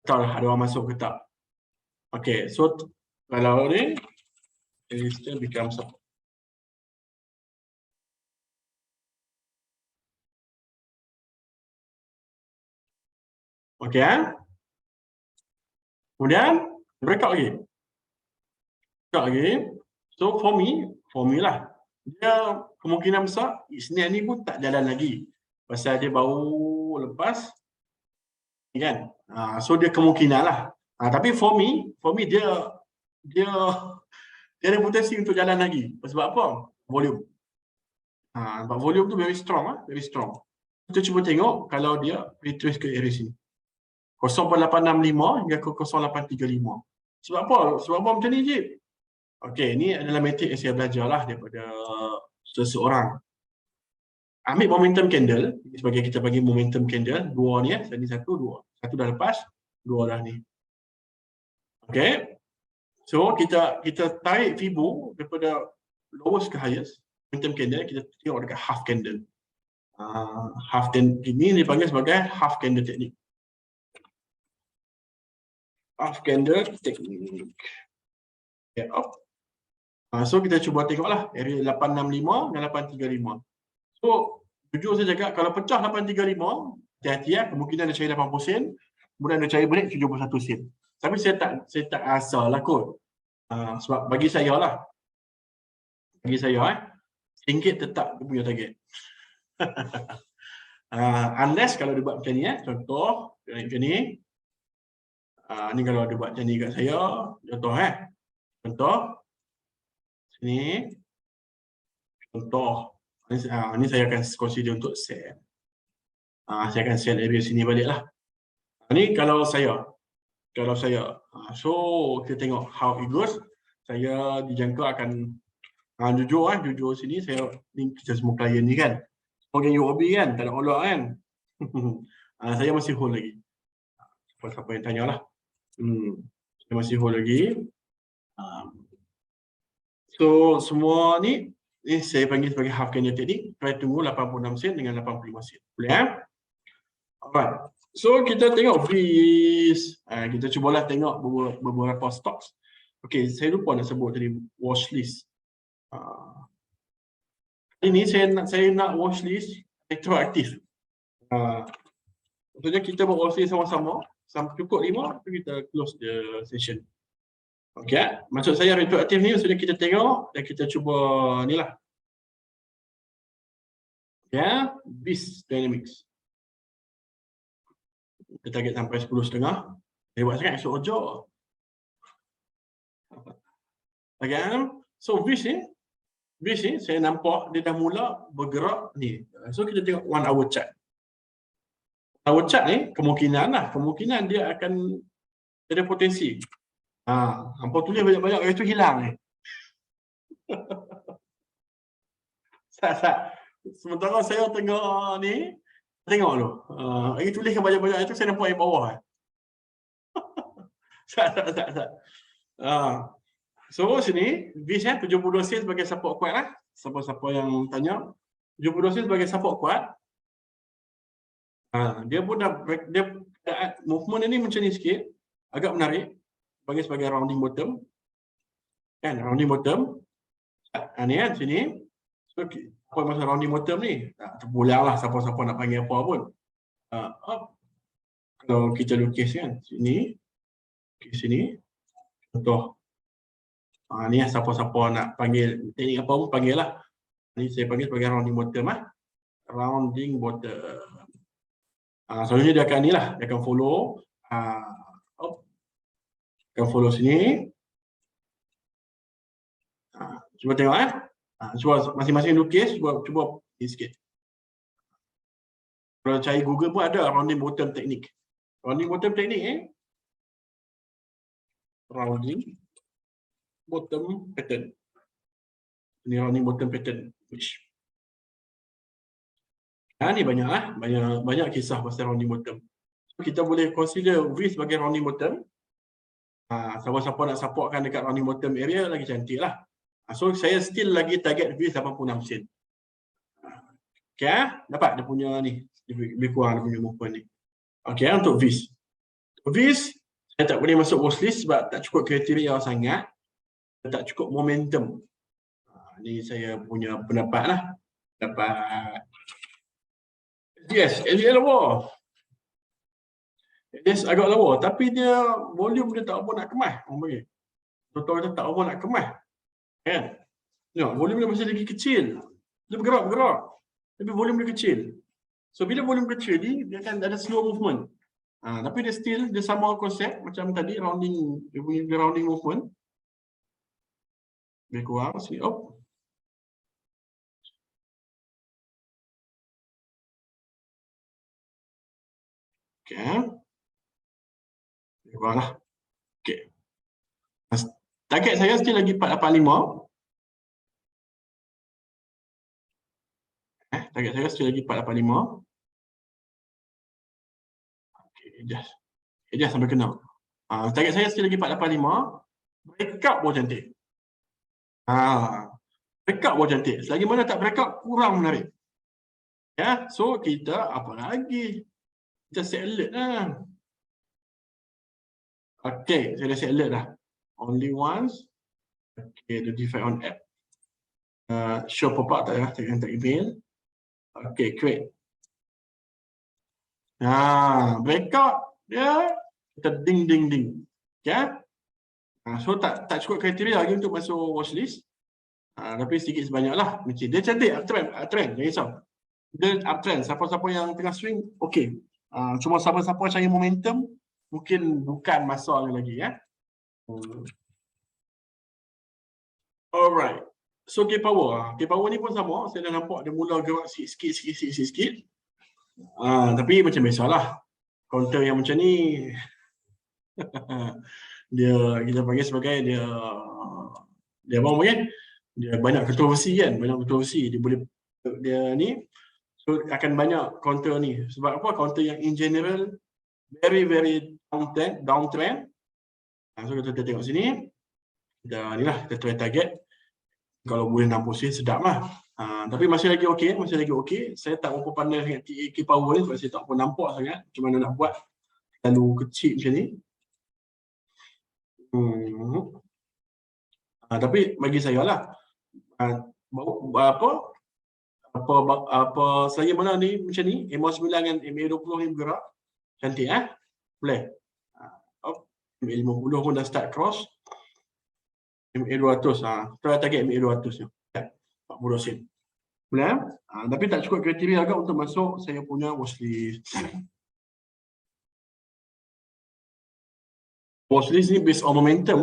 Tak lah ada orang masuk ke tak. Okay, so kalau ni resistance becomes Okey Kemudian breakout lagi. So for me lah, dia kemungkinan besar Isnin ni pun tak jalan lagi. Pasal dia baru lepas ni kan. So dia kemungkinan lah. Tapi for me dia dia ada potensi untuk jalan lagi. Sebab apa? Volume. Sebab volume tu very strong very strong. Kita cuba tengok kalau dia retrace ke area sini. 0.865 hingga ke 0.835. Sebab apa? Sebab apa macam ni, Jip? Okey, ini adalah metrik yang saya belajar lah daripada seseorang. Ambil momentum candle, sebagai kita bagi momentum candle, dua ni ini satu, dua. Satu dah lepas, dua dah ni. Okey. So kita tarik Fibo daripada lowest ke highest, momentum candle, kita tengok dekat half candle. Half candle ini dipanggil sebagai half candle teknik. Half candle teknik. Okay, so kita cuba tengoklah area 865 dan 835. So jujur saya cakap kalau pecah 835, hati-hati kemungkinan dia cari 80 sen, kemudian dia cari balik 71 sen. Tapi saya tak asal lah kot. Sebab bagi saya ringgit tetap dia punya target. Unless kalau dia buat macam ni contoh macam ni. Ni kalau dia buat macam ni kat saya, contoh sini, contoh ni saya akan consider untuk sell. Saya akan sell area sini balik lah. Ni kalau saya. So kita tengok how it goes. Saya dijangka akan jujur sini saya ni kita semua klien ni kan. Semua UOB kan, tak ada olak kan. Saya masih hold lagi. Siapa yang tanya lah. Saya masih hold lagi. So semua ni saya panggil sebagai half candle teknik. Try tunggu 86 sen dengan 85 sen. Boleh Alright. So kita tengok fees. Kita cubalah tengok beberapa stocks. Okey, saya lupa nak sebut tadi watch list. Ini saya nak watch list retroaktif. Maksudnya kita buat watch list sama-sama sampai cukup 5 kita close the session. Okey, maksud saya retroaktif ni maksudnya kita tengok dan kita cuba ni lah. This dynamics. Kita target sampai 10.5. Saya buat sangat esok ojok. So this ni saya nampak dia dah mula bergerak ni. So kita tengok 1 hour chart. 1 hour chart ni kemungkinan dia akan ada potensi. Hampa tulis banyak-banyak itu hilang ni. Sementara saya tengok ni, tengok tu. Lagi tuliskan banyak-banyak itu saya nampak yang bawah. So sini, VIS 72 sen sebagai support kuat lah. Siapa-siapa yang tanya, 72 sen sebagai support kuat. Dia pun dah movement ini macam ni sikit, agak menarik. Sebagai rounding bottom. Kan, rounding bottom. Ni kan sini. So, apa masa rounding bottom ni? Terpulang lah siapa-siapa nak panggil apa pun. Kalau kita lukis kan, sini. Sini. Contoh. Ni siapa-siapa nak panggil teknik apa pun panggil lah. Ni saya panggil sebagai rounding bottom rounding bottom. Selalunya dia akan ni lah, dia akan follow follow sini. Cuba tengok cuba masing-masing lukis, cuba ni sikit. Kalau cari Google pun ada rounding bottom teknik. Rounding bottom teknik rounding bottom pattern. Ini rounding bottom pattern. Ni banyak kisah pasal rounding bottom. So, kita boleh consider V sebagai rounding bottom. Siapa-siapa nak supportkan dekat rounding bottom area lagi cantik lah. So saya still lagi target V 86 sen. Okay, dapat dia punya ni. Lebih kurang dia punya movement ni. Okay, untuk VIS. VIS, saya tak boleh masuk watchlist sebab tak cukup kriteria sangat. Tak cukup momentum. Ni saya punya pendapat lah. Dapat. Yes, SGL apa? Yes, agak lawa. Tapi dia, volume dia tak apa nak kemas. Orang panggil. Total dia tak apa nak kemas. Kan? Tengok, volume dia masih lagi kecil. Dia bergerak-gerak. Tapi volume dia kecil. So, bila volume kecil ni, dia akan ada slow movement. Tapi dia still, dia sama konsep macam tadi, rounding, dia punya rounding movement. Lebih kurang, sini. Oh. Okay. Lebih kurang lah. Okay. Target saya still lagi 485. Target saya still lagi 485. Okay, just sampai kena. Target saya still lagi 485. Break up pun cantik. Break up pun cantik. Selagi mana tak break up, kurang menarik. Ya, so kita apa lagi? Kita set alert lah. Okay, saya dah set alert dah. Only once. Okay, the defect on app. Show pop-up tak ya? Saya hantar email. Okay, create. Breakout dia kita ding. Okay? So tak cukup kriteria lagi untuk masuk watchlist. Tapi sedikit sebanyak lah. Dia cantik, uptrend, jangan risau. Dia uptrend, siapa-siapa yang tengah swing, okay. Cuma siapa-siapa cari momentum, mungkin bukan masa lagi ya. Alright. So K-Power ni pun sama. Saya dah nampak dia mula gerak sikit. Tapi macam biasalah. Counter yang macam ni kita panggil sebagai dia apa panggil? Dia banyak kontroversi kan, dia ni so akan banyak counter ni. Sebab apa? Counter yang in general very downtrend. So kita tengok sini. Kita try target. Kalau boleh 60 sedap lah. Tapi masih lagi okey. Saya tak berapa pandai dengan TAK Power ni sebab saya tak pun nampak sangat macam mana nak buat terlalu kecil macam ni. Tapi bagi saya lah, saya mana ni macam ni, MA9 dengan MA20 ni bergerak cantik boleh. MA50 pun dah start cross. MA200 try target MA200 ni 40 sen. Boleh tapi tak cukup kriteria agak untuk masuk saya punya watchlist. Watchlist ni based on momentum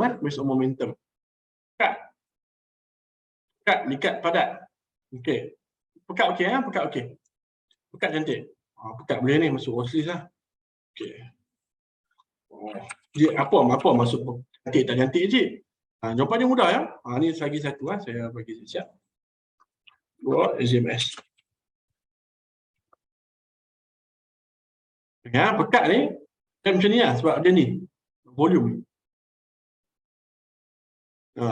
Pekat padat. Okey. Pekat okey. Pekat cantik. Pekat boleh ni masuk watchlist lah. Okey. Dia apa masuk cantik tak cantik je. Jawapan dia mudah ya. Ni lagi satu saya bagi siap. Buat SMS. Ya, pekat ni kan macam ni sebab dia ni volume.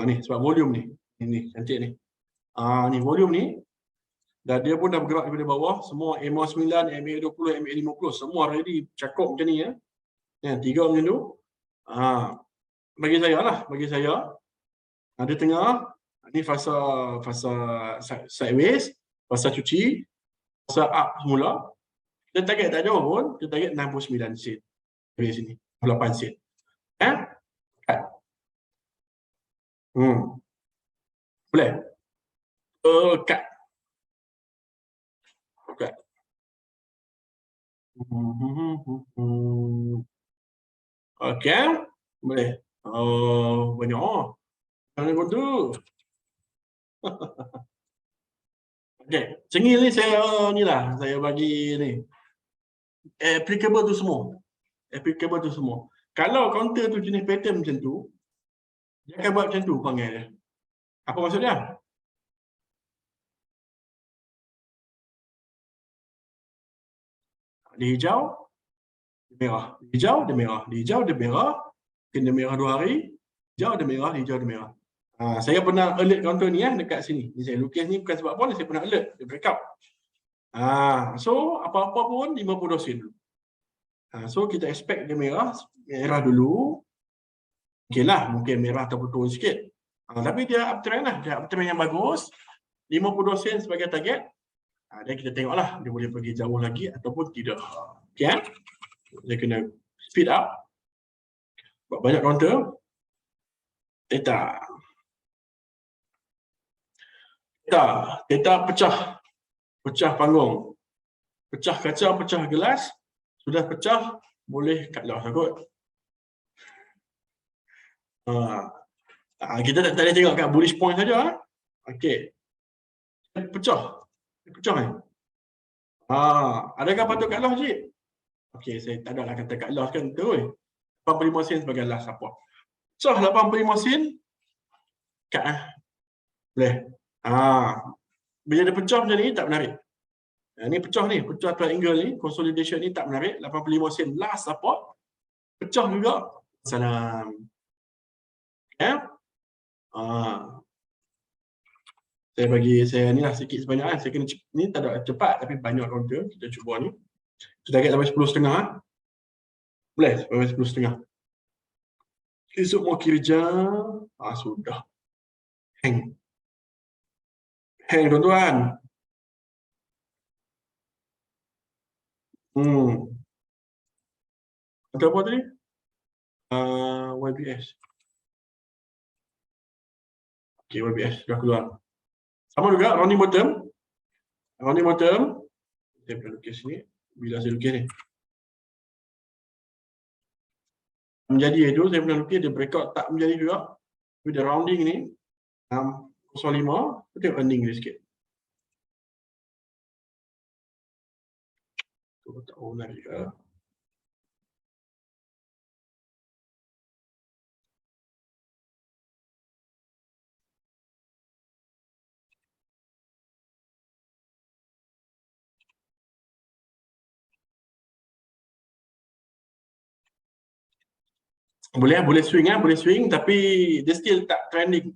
Ni sebab volume ni. Ini cantik ni. Ni volume ni. Dan dia pun dah bergerak daripada bawah. Semua MA9, MA20, MA50 semua ready cakup macam ni ya. Tiga macam tu. Bagi saya ada tengah. Ni fasa sideways, fasa cuci, fasa up semula. Kita target tak jauh pun, kita target 69 sen. Dari sini, 8 sen. Boleh? Cut. Okey, boleh. Banyak. Jangan kau tu. Okey, cengil ni saya bagi ni. Applicable tu semua. Kalau counter tu jenis pattern macam tu, dia akan buat macam tu panggil dia. Apa maksud dia? Dia hijau, dia merah. Hijau, dia merah. Hijau, dia merah. Kena merah 2 hari. Hijau, dia merah. Hijau, dia merah. Saya pernah alert counter ni dekat sini. Ni saya lukis ni bukan sebab apa, saya pernah alert. Dia breakout. So, apa-apa pun 50 sen dulu. So, kita expect dia merah dulu. Mungkin merah ataupun turun sikit. Tapi dia uptrend lah. Dia uptrend yang bagus. 50 sen sebagai target. Dan kita tengoklah dia boleh pergi jauh lagi ataupun tidak. Okey. Dia kena speed up, buat banyak counter, theta pecah panggung, pecah kaca, pecah gelas, sudah pecah boleh cut loss kot. Kita tak boleh tengok kat bullish point saja. Okey, pecah ni. Adakah patut cut loss, Cik? Okey, saya tak adalah kata cut loss kan, terus 85 sen sebagai last support. Pecah 85 sen, cut boleh. Bila dia pecah macam ni tak menarik. Ni pecah triangle ni, consolidation ni tak menarik. 85 sen last support, pecah juga, salam. Ya. Saya ni lah sikit sebanyak kan. Saya kena ni tak ada cepat tapi banyak counter. Kita cuba ni. Kita target sampai 10.5. Boleh sampai 10.5. Esok mau kiri jam. Sudah. Hang tuan-tuan. Ada apa tadi? YBS. Okay, YBS dah keluar. Sama juga rounding bottom. Saya akan lukis ni. Bila saya lukis ni menjadi itu, saya pernah lukis dia breakout tak menjadi juga. Tapi dia rounding ni 0.5, kita earning dia sikit. Tak tahu nak juga. Boleh swing tapi dia still tak trending.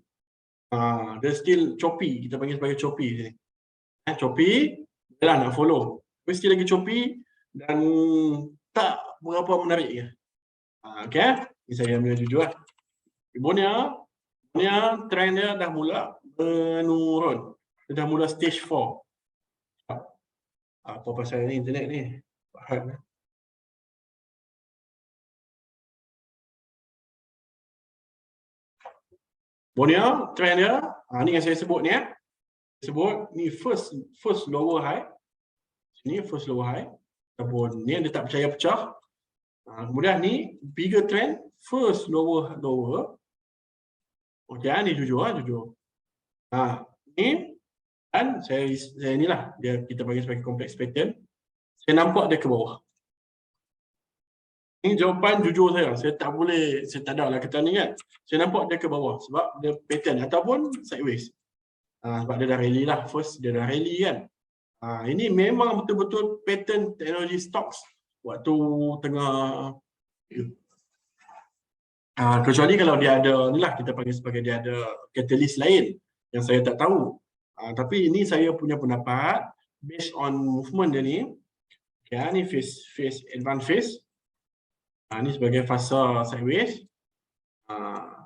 Dia still choppy, kita panggil sebagai choppy sini. Choppy, jalan nak follow. Tapi still lagi choppy dan tak berapa menarik ya. Okey, ini saya ambil jujur lah. Bonia trend dia dah mula menurun. Dia dah mula stage 4. Apa pasal ni internet ni? Faham. Bonia trend dia, ni yang saya sebut ni ni first lower high. Sini first lower high. Ataupun ni dia tak percaya pecah. Kemudian ni bigger trend, first lower. Okey, ni jujur. Ni dan saya inilah dia kita panggil sebagai complex pattern. Saya nampak dia ke bawah. Ini jawapan jujur saya. Saya tak ada lah kata ni kan. Saya nampak dia ke bawah sebab dia pattern ataupun sideways. Sebab dia dah rally lah. First dia dah rally kan. Ini memang betul-betul pattern teknologi stocks waktu tengah kecuali kalau dia ada inilah kita panggil sebagai dia ada catalyst lain yang saya tak tahu. Tapi ini saya punya pendapat based on movement dia ni. Okay, ni face advance face. Ni sebagai fasa sideways.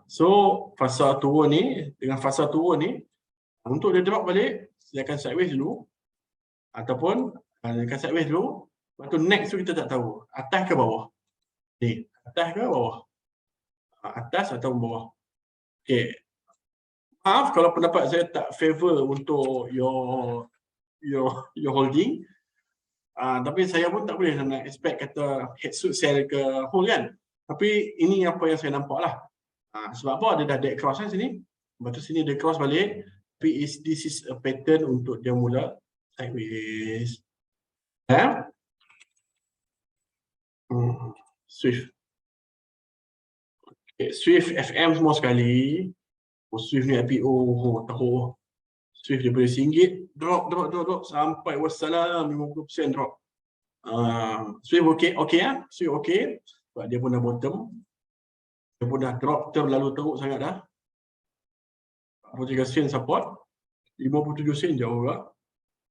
So fasa turun ni dengan fasa turun ni untuk dia drop balik dia akan sideways dulu ataupun dia akan sideways dulu. Lepas tu next tu kita tak tahu atas ke bawah. Ni atas ke bawah. Atas atau bawah. Okey. Maaf kalau pendapat saya tak favor untuk your holding. Tapi saya pun tak boleh nak expect kata head should sell ke hold kan. Tapi ini apa yang saya nampak lah. Sebab apa dia dah dead cross kan sini. Lepas tu sini dia cross balik. Tapi this is a pattern untuk dia mula sideways. Swift. Okay, Swift FM semua sekali. Swift ni IPO tahu. Swift daripada RM1 drop sampai wassalam 50% drop. Swift okey ya. Swift okey. Sebab dia pun dah bottom. Dia pun dah drop terlalu teruk sangat dah. 43 sen support. 57 sen jauh juga.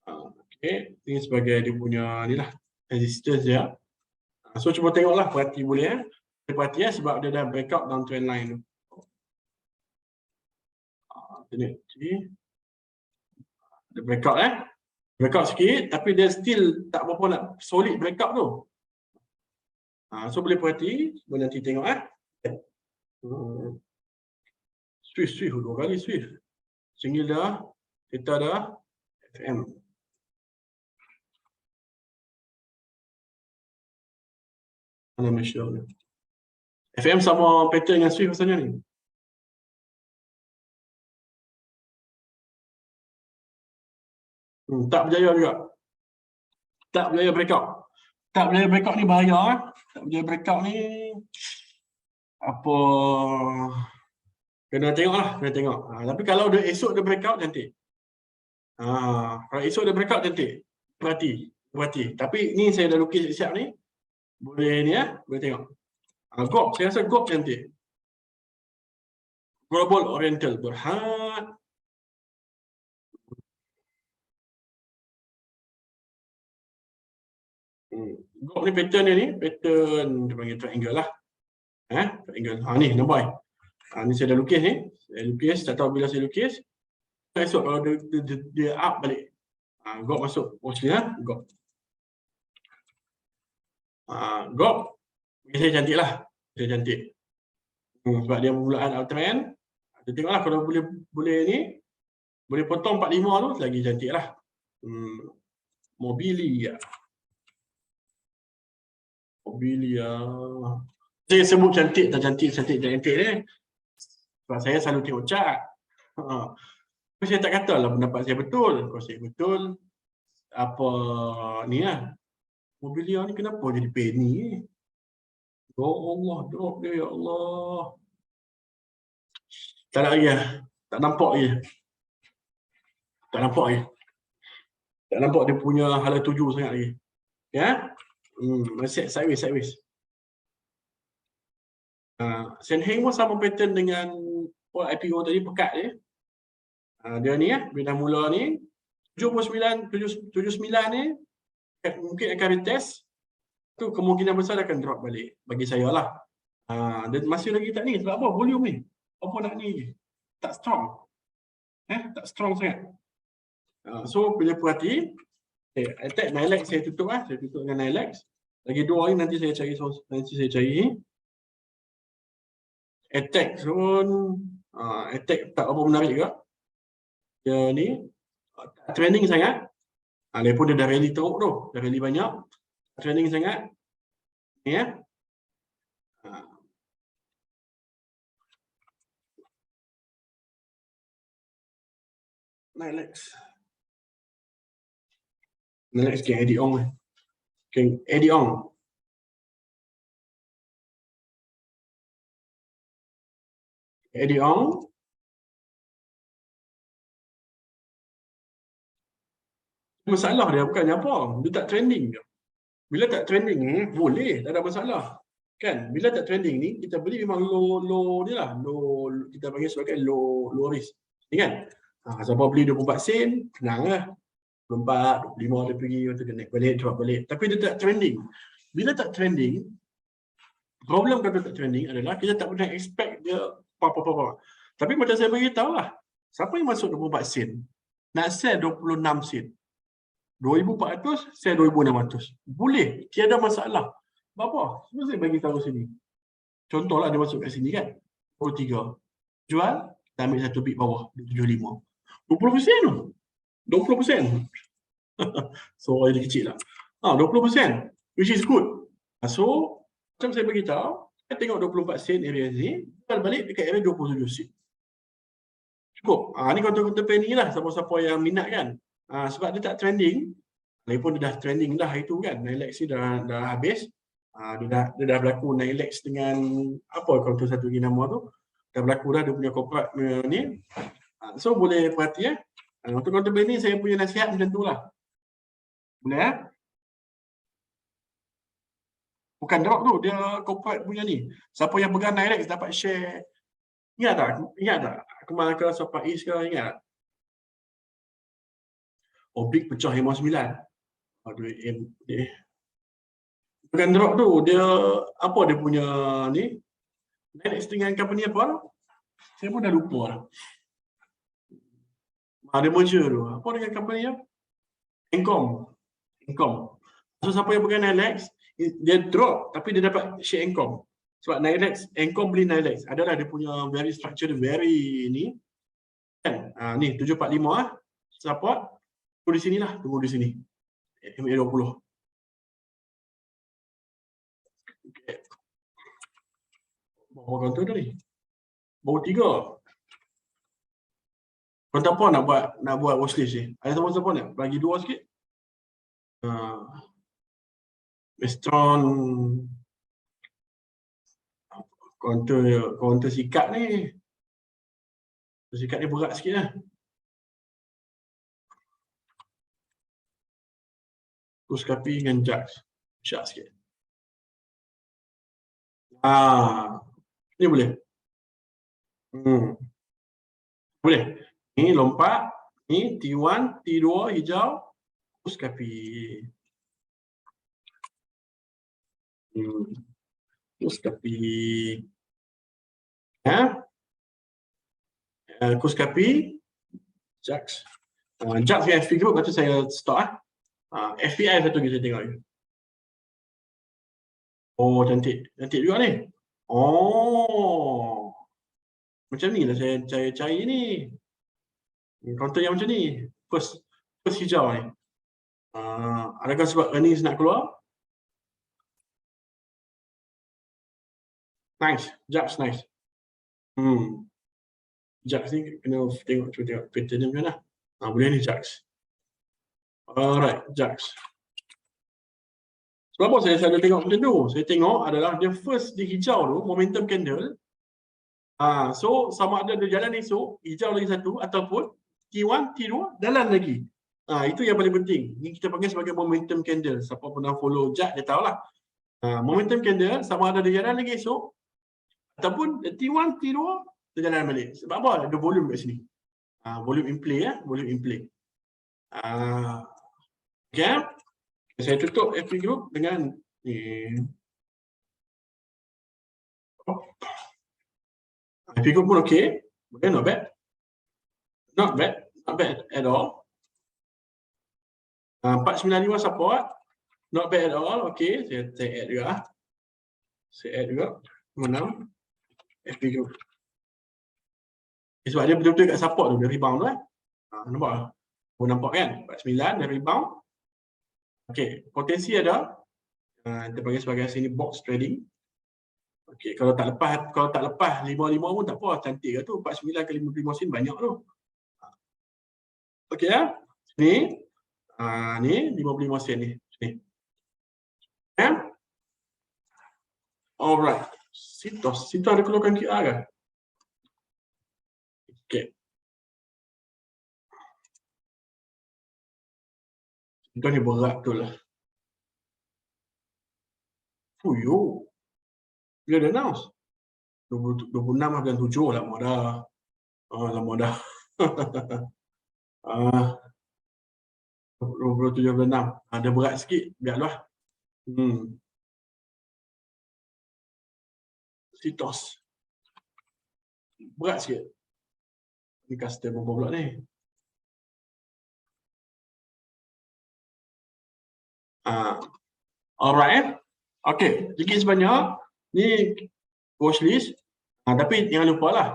Okey, ini sebagai dia punya ni lah resistance dia. So cuba tengoklah, perhati boleh ya. Perhati ya sebab dia dah breakout down trend line tu. Dia breakout sikit tapi dia still tak berapa nak solid breakout tu. So boleh perhati, boleh nanti tengok Swift, dua kali Swift. Single dah, theta dah, FM. Mana Malaysia ni? FM sama pattern dengan Swift rasanya ni. Tak berjaya juga. Tak berjaya breakout. Tak berjaya breakout ni bahaya. Tak berjaya breakout ni apa, kena tengok lah, kena tengok. Tapi kalau dia esok dia breakout cantik. Kalau esok dia breakout cantik. Perhati. Tapi ni saya dah lukis siap ni. Boleh ni boleh tengok. GOP, saya rasa GOP cantik. Global Oriental Berhad. GOP ni pattern dia ni, pattern dia panggil triangle lah. Triangle. Ni nampak. Ni saya dah lukis ni. Saya lukis, tak tahu bila saya lukis. Esok kalau dia up balik. GOP masuk. Mostly GOP. GOP. Bagi saya cantik lah. Dia cantik. Sebab dia permulaan uptrend. Kita tengoklah kalau boleh ni. Boleh potong 45 tu lagi cantik lah. Mobilia. Saya sebut cantik tak cantik ni. Sebab saya selalu tengok chart. Saya tak katalah pendapat saya betul. Kalau saya betul, apa ni Mobilia ni kenapa jadi penny ni? Ya Allah, drop dia, ya Allah. Tak ada lagi tak nampak lagi. Tak nampak dia punya hala tuju sangat lagi. Masih sideways. Senheng pun sama pattern dengan IPO tadi, pekat dia. Dia ni bila dah mula ni 79 ni mungkin akan retest. Tu kemungkinan besar akan drop balik bagi saya lah. Dan masih lagi tak ni, sebab apa? Volume ni. Apa nak ni? Tak strong. Tak strong sangat. So bila perhati, attack Nylex saya tutup saya tutup dengan Nylex. Lagi 2 hari nanti saya cari attack pun attack tak apa menarik juga. Dia ni trending sangat. Dia pun dia dah rally teruk tu, dah rally banyak. Trending sangat. Ni Nylex ke Eddie Ong. Eddie Ong. Masalah dia bukannya apa, dia tak trending je. Bila tak trending ni boleh, tak ada masalah. Kan? Bila tak trending ni kita beli memang low ni lah, low kita panggil sebagai low risk. Kan? Siapa beli 24 sen, tenang lah. 24, 25 dia pergi, dia naik balik, drop balik. Tapi dia tak trending. Bila tak trending, problem kalau tak trending adalah kita tak pernah expect dia apa. Tapi macam saya beritahu lah, siapa yang masuk 24 sen, nak sell 26 sen. 2,400, sell 2,600. Boleh, tiada masalah. Berapa? Semua saya bagi tahu sini. Contohlah dia masuk kat sini kan. 23. Jual, kita ambil satu bit bawah, 75. 20% tu. 20%. So, dia kecil lah. 20%. Which is good. So, macam saya beritahu, saya tengok 24 sen area ni, jual balik dekat area 27 sen. Cukup. Ni counter penny lah, siapa-siapa yang minat kan. Sebab dia tak trending, walaupun dia dah trending dah itu kan, Nylex ni dah habis. Dia dah berlaku Nylex dengan apa counter satu lagi nama tu, dah berlaku dah dia punya corporate ni. So boleh perhati untuk counter penny saya punya nasihat macam tu lah. Boleh bukan drop tu, dia corporate punya ni. Siapa yang pegang Nylex dapat share. Ingat tak? Kemarin ke Sopak East ke, ingat tak? Big pecah 59. Bukan drop tu, dia apa dia punya ni? Nylex dengan company apa? Saya pun dah lupa dah. Ada merger tu. Apa dengan company apa? Encom. So siapa yang pegang Nylex, dia drop tapi dia dapat share Encom. Sebab Nilex, Encom beli Nilex. Adalah dia punya very structure, very ni. Kan? Ni 745 support. Tunggu di sini lah, tunggu di sini. MA20. Okay. Berapa kontor dah ni? Baru 3. Kau tak apa nak buat watchlist ni? Ada siapa-siapa nak? Bagi 2 sikit. Westron counter sikat ni. Sikat ni berat sikit lah. Kuskapi dengan Jax. Syak sikit. Ni boleh. Boleh. Ni lompat. Ni T1, T2 hijau. Kuskapi. Kuskapi. Kuskapi. Jax. Jax dengan FP group kata saya start. FBI satu lagi saya tengok lagi. Oh, cantik. Cantik juga ni. Oh. Macam ni lah saya cari ni. Counter yang macam ni. First hijau ni. Adakah sebab earnings nak keluar? Nice. Jax nice. Jax ni kena tengok pattern dia macam mana. Boleh ni Jax. Alright, Jax. Sebab apa saya selalu tengok macam tu? Saya tengok adalah dia first di hijau tu, momentum candle. So sama ada dia jalan esok, hijau lagi satu, ataupun T1, T2, jalan lagi. Itu yang paling penting. Ini kita panggil sebagai momentum candle. Siapa pernah follow Jax, dia tahulah. Momentum candle, sama ada dia jalan lagi esok, ataupun T1, T2, dia jalan balik. Sebab apa? Ada volume kat sini. Volume in play, volume in play. Okay. Saya tutup FP group dengan FP group pun okey. Okay, not bad. Not bad at all. 495 support. Not bad at all. Okay, saya add juga. Saya add juga. Mana? FP group. Sebab dia betul-betul kat support tu, dia rebound tu nampak? Nampak kan? 49 dia rebound. Okey, potensi ada. Kita panggil sebagai sini box trading. Okey, kalau tak lepas 55 pun tak apa, cantik ke tu. 49 ke 55 sen banyak tu. Okey ya. Ni 55 sen ni. Sini. Alright. Sitos ada keluarkan QR ke? Okey. Sitos ni berat betul lah. Fuyo. Bila dia announce? 26 bulan 7 lama dah. Lama dah. 27 bulan 6. Ada berat sikit, biarlah. Sitos. Berat sikit. Ni custom berapa pula ni? Alright. Okay, sedikit sebanyak. Ni watchlist. Tapi jangan lupa lah.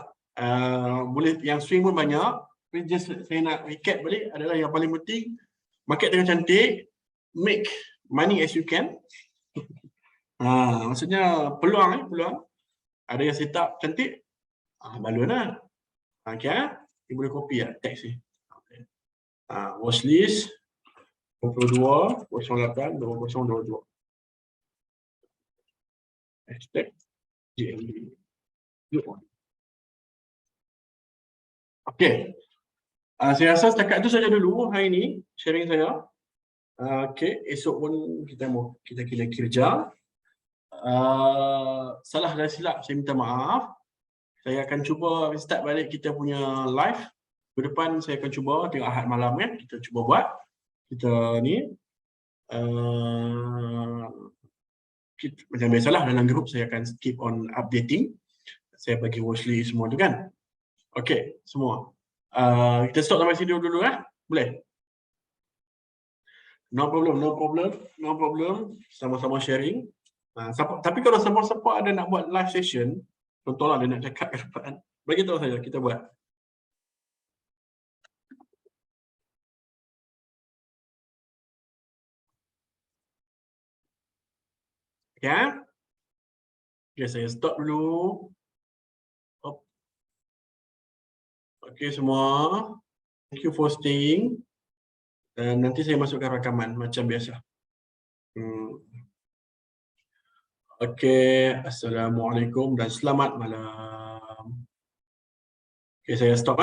Boleh yang swing pun banyak. Tapi just saya nak recap balik adalah yang paling penting. Market tengah cantik. Make money as you can. Maksudnya peluang. Ada yang setup cantik. Balon lah. Okay. Dia boleh copy lah teks ni. Watchlist. 22, 08, 2022. Hashtag GMB. Okay. Saya rasa setakat itu saja dulu hari ini sharing saya. Okay. Esok pun kita kerja. Salah dan silap saya minta maaf. Saya akan cuba start balik kita punya live. Ke depan saya akan cuba tengok Ahad malam kan. Kita cuba buat. Kita ni macam biasalah dalam grup saya akan keep on updating. Saya bagi watchlist semua tu kan. Okay, semua. Kita stop sampai sini dulu boleh? No problem, no problem, no problem. Sama-sama sharing. Tapi kalau siapa-siapa ada nak buat live session, contohlah dia nak cakap ke depan, bagi tahu saya, kita buat. Ya? Okay, saya stop dulu. Okay semua. Thank you for staying. Dan nanti saya masukkan rakaman macam biasa. Okay, Assalamualaikum dan selamat malam. Okay, saya stop